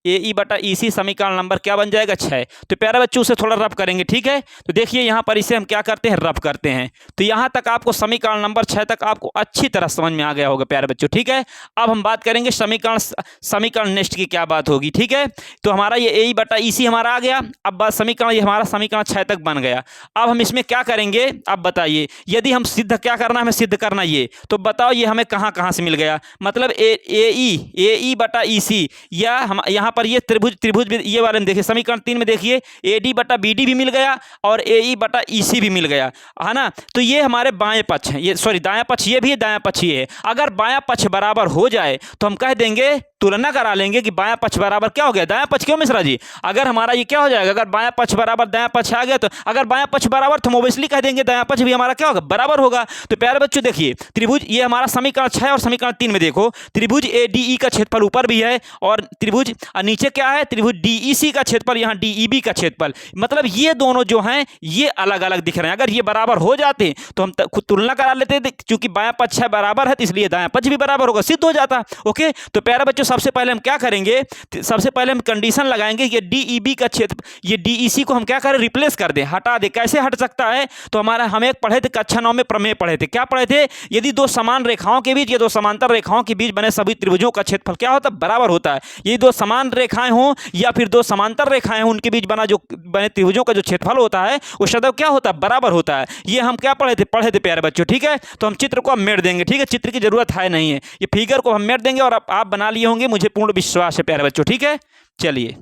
S1: AE बटा EC समीकरण नंबर क्या बन जाएगा, 6। तो प्यारे बच्चों से थोड़ा रफ करेंगे, ठीक है। तो देखिए यहाँ पर इसे हम क्या करते हैं, रफ करते हैं। तो यहाँ तक आपको समीकरण नंबर 6 तक आपको अच्छी तरह समझ में आ गया होगा प्यारे बच्चों, ठीक है। अब हम बात करेंगे समीकरण नेक्स्ट की क्या बात होगी, ठीक है। तो हमारा ये AE बटा EC हमारा आ गया। अब बात समीकरण, ये हमारा समीकरण 6 तक बन गया। अब हम इसमें क्या करेंगे, अब बताइए, यदि हम सिद्ध क्या करना, हमें सिद्ध करना ये, तो बताओ ये हमें कहाँ से मिल गया, मतलब AE बटा EC, या हम यहाँ पर ये त्रिभुज भी ये वाले में देखिए, समीकरण 3 में देखिए AD बटा BD भी मिल गया और AE बटा EC भी मिल गया, है ना। तो ये हमारे बाएं पक्ष हैं, ये सॉरी दायां पक्ष ये भी है, दायां पक्ष ये है। अगर बायां पक्ष बराबर हो जाए तो हम कह देंगे, तुलना करा लेंगे कि बायां पक्ष बराबर क्या हो गया, दायां पक्ष। क्यों मिश्रा जी, अगर हमारा ये क्या हो जाएगा, अगर बायां पक्ष बराबर दायां पक्ष आ गया, तो अगर बायां पक्ष बराबर तो हम ओबियसली कह देंगे दायां पक्ष भी हमारा क्या होगा, बराबर होगा। तो प्यारे बच्चों देखिए, त्रिभुज ये हमारा समीकरण 6 और समीकरण 3 में देखो, त्रिभुज ADE का क्षेत्रफल ऊपर भी है और त्रिभुज नीचे क्या है, त्रिभुज DEC का क्षेत्रफल, यहाँ DEB का क्षेत्रफल, मतलब ये दोनों जो हैं ये अलग अलग दिख रहे हैं। अगर ये बराबर हो जाते तो हम खुद तुलना करा लेते थे, क्योंकि बायां पक्ष है बराबर है तो इसलिए दायां पक्ष भी बराबर होगा, सिद्ध हो जाता। ओके, तो प्यारे बच्चों सबसे पहले हम क्या करेंगे, सबसे पहले हम कंडीशन लगाएंगे, ये DEB का क्षेत्र, ये DEC को हम क्या करें, रिप्लेस कर दें, हटा दें। कैसे हट सकता है, तो हमारा हम एक पढ़े थे कक्षा 9 में प्रमेय पढ़े थे, क्या पढ़े थे, यदि दो समान रेखाओं के बीच या दो समांतर रेखाओं के बीच बने सभी त्रिभुजों का क्षेत्रफल क्या होता है, बराबर होता है। ये दो समान रेखाएं हों या फिर दो समांतर रेखाएं हों, उनके बीच बने त्रिभुजों का जो क्षेत्रफल होता है वो सदैव क्या होता है, बराबर होता है। ये हम क्या पढ़े थे प्यारे बच्चों, ठीक है। तो हम चित्र को हम मेट देंगे, ठीक है, चित्र की जरूरत है नहीं है, ये फिगर को हम मेट देंगे और आप बना लिए होंगे, मुझे पूर्ण विश्वास है प्यारे बच्चों, ठीक है। चलिए,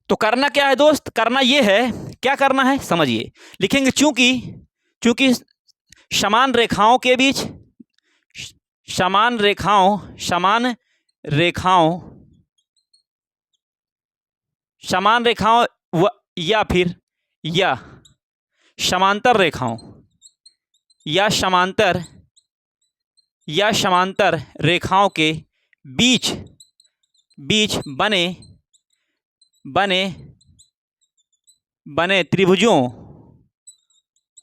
S1: तो करना क्या है दोस्त, करना ये है, क्या करना है समझिए, लिखेंगे चूंकि समान रेखाओं के बीच समान रेखाओं व या फिर या समांतर रेखाओं या समांतर रेखाओं के बीच बने त्रिभुजों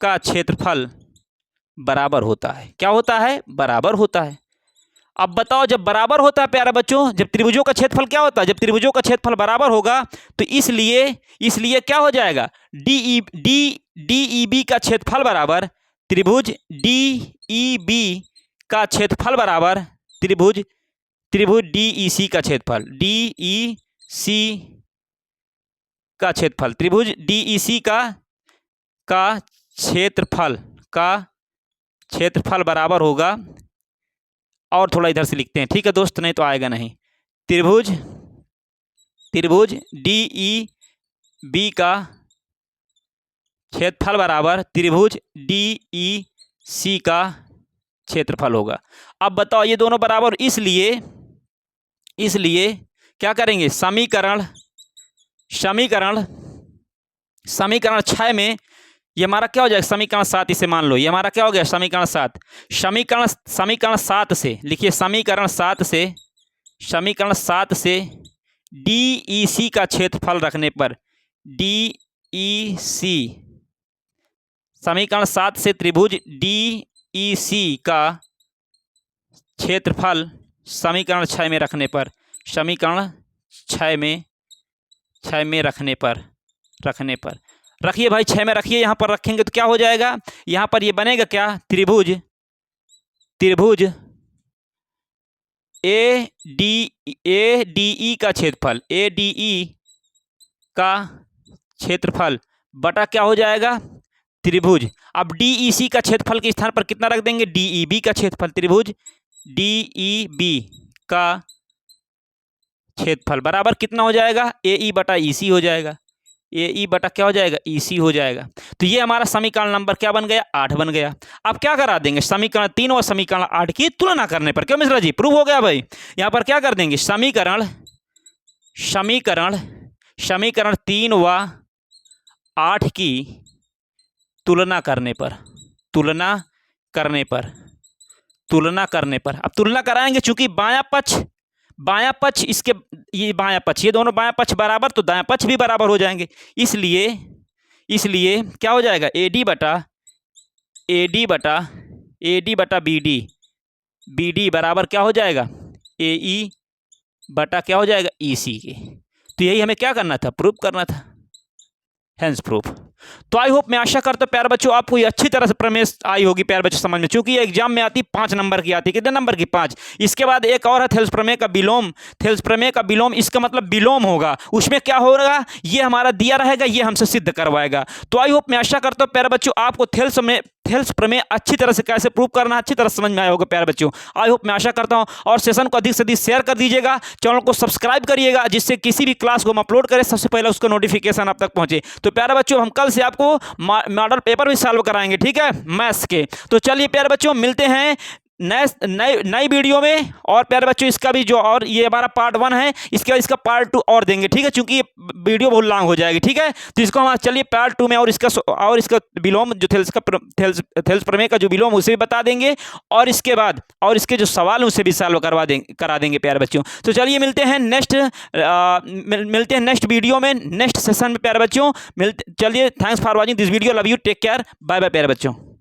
S1: का क्षेत्रफल बराबर होता है। क्या होता है? बराबर होता है। अब बताओ, जब बराबर होता है प्यारे बच्चों, जब त्रिभुजों का क्षेत्रफल क्या होता है? जब त्रिभुजों का क्षेत्रफल बराबर होगा तो इसलिए क्या हो जाएगा? DEB का क्षेत्रफल बराबर त्रिभुज DEB का क्षेत्रफल बराबर त्रिभुज DEC का क्षेत्रफल। DEC का क्षेत्रफल, त्रिभुज DEC का क्षेत्रफल बराबर होगा। और थोड़ा इधर से लिखते हैं, ठीक है दोस्त, नहीं तो आएगा नहीं। त्रिभुज DEB का क्षेत्रफल बराबर त्रिभुज DEC का क्षेत्रफल होगा। अब बताओ, ये दोनों बराबर, इसलिए क्या करेंगे? समीकरण 6 में ये हमारा क्या हो जाएगा? समीकरण 7, इसे मान लो ये हमारा क्या हो गया? समीकरण 7। समीकरण 7 से लिखिए, समीकरण 7 से DEC का क्षेत्रफल रखने पर DEC, समीकरण 7 से त्रिभुज DEC का क्षेत्रफल समीकरण 6 में रखने पर, समीकरण 6 में रखने पर रखिए भाई, 6 में रखिए। यहाँ पर रखेंगे तो क्या हो जाएगा? यहाँ पर ये बनेगा क्या? त्रिभुज ADE का क्षेत्रफल बटा क्या हो जाएगा? त्रिभुज। अब DEC का क्षेत्रफल के स्थान पर कितना रख देंगे? DEB का क्षेत्रफल। त्रिभुज DEB का क्षेत्रफल बराबर कितना हो जाएगा? AE बटा EC हो जाएगा। AE बटा क्या हो जाएगा? EC हो जाएगा। तो ये हमारा समीकरण नंबर क्या बन गया? 8 बन गया। अब क्या करा देंगे? समीकरण 3 और समीकरण 8 की तुलना करने पर, क्यों मिश्रा जी? प्रूव हो गया भाई। यहाँ पर क्या कर देंगे? समीकरण 3 व 8 की तुलना करने पर अब तुलना कराएंगे, चूंकि बायां पक्ष ये दोनों बायां पक्ष बराबर, तो दायां पक्ष भी बराबर हो जाएंगे। इसलिए क्या हो जाएगा? AD बटा BD बराबर क्या हो जाएगा? AE बटा क्या हो जाएगा? EC के। तो यही हमें क्या करना था? प्रूफ करना था। Hence proof. तो आई होप, मैं आशा करता हूं प्यारे बच्चों आपको ये अच्छी तरह से प्रमेय आई होगी प्यारे बच्चों समझ में, क्योंकि ये एग्जाम में आती 5 नंबर की आती है। कितने नंबर की? 5। इसके बाद एक और है थेल्स प्रमेय का विलोम। इसका मतलब विलोम होगा, उसमें क्या होगा? ये हमारा दिया रहेगा, ये हमसे सिद्ध करवाएगा। तो आई होप, मैं आशा करता हूं प्यारे बच्चों आपको थेल्स प्रमेय अच्छी तरह से कैसे प्रूव करना अच्छी तरह समझ में आया होगा प्यारे बच्चों। आई होप, मैं आशा करता हूं। और सेशन को अधिक से अधिक शेयर कर दीजिएगा, चैनल को सब्सक्राइब करिएगा, जिससे किसी भी क्लास को हम अपलोड करें सबसे पहले उसका नोटिफिकेशन आप तक पहुंचे। तो प्यारे बच्चों, हम कल से आपको मॉडल पेपर भी सॉल्व कराएंगे, ठीक है, मैथ्स के। तो चलिए प्यारे बच्चों, मिलते हैं नई वीडियो में। और प्यारे बच्चों, इसका भी जो और ये हमारा पार्ट 1 है, इसके बाद इसका पार्ट 2 और देंगे, ठीक है, क्योंकि ये वीडियो बहुत लॉन्ग हो जाएगी, ठीक है। तो इसको हम चलिए पार्ट 2 में और इसका विलोम जो थेल्स प्रमेय का जो विलोम उसे भी बता देंगे, और इसके बाद और इसके जो सवाल उसे भी सॉल्व करा देंगे प्यारे बच्चों। तो चलिए मिलते हैं नेक्स्ट वीडियो में, नेक्स्ट सेशन में प्यारे बच्चों। चलिए, thanks for watching this video, love you, take care, bye bye प्यारे बच्चों।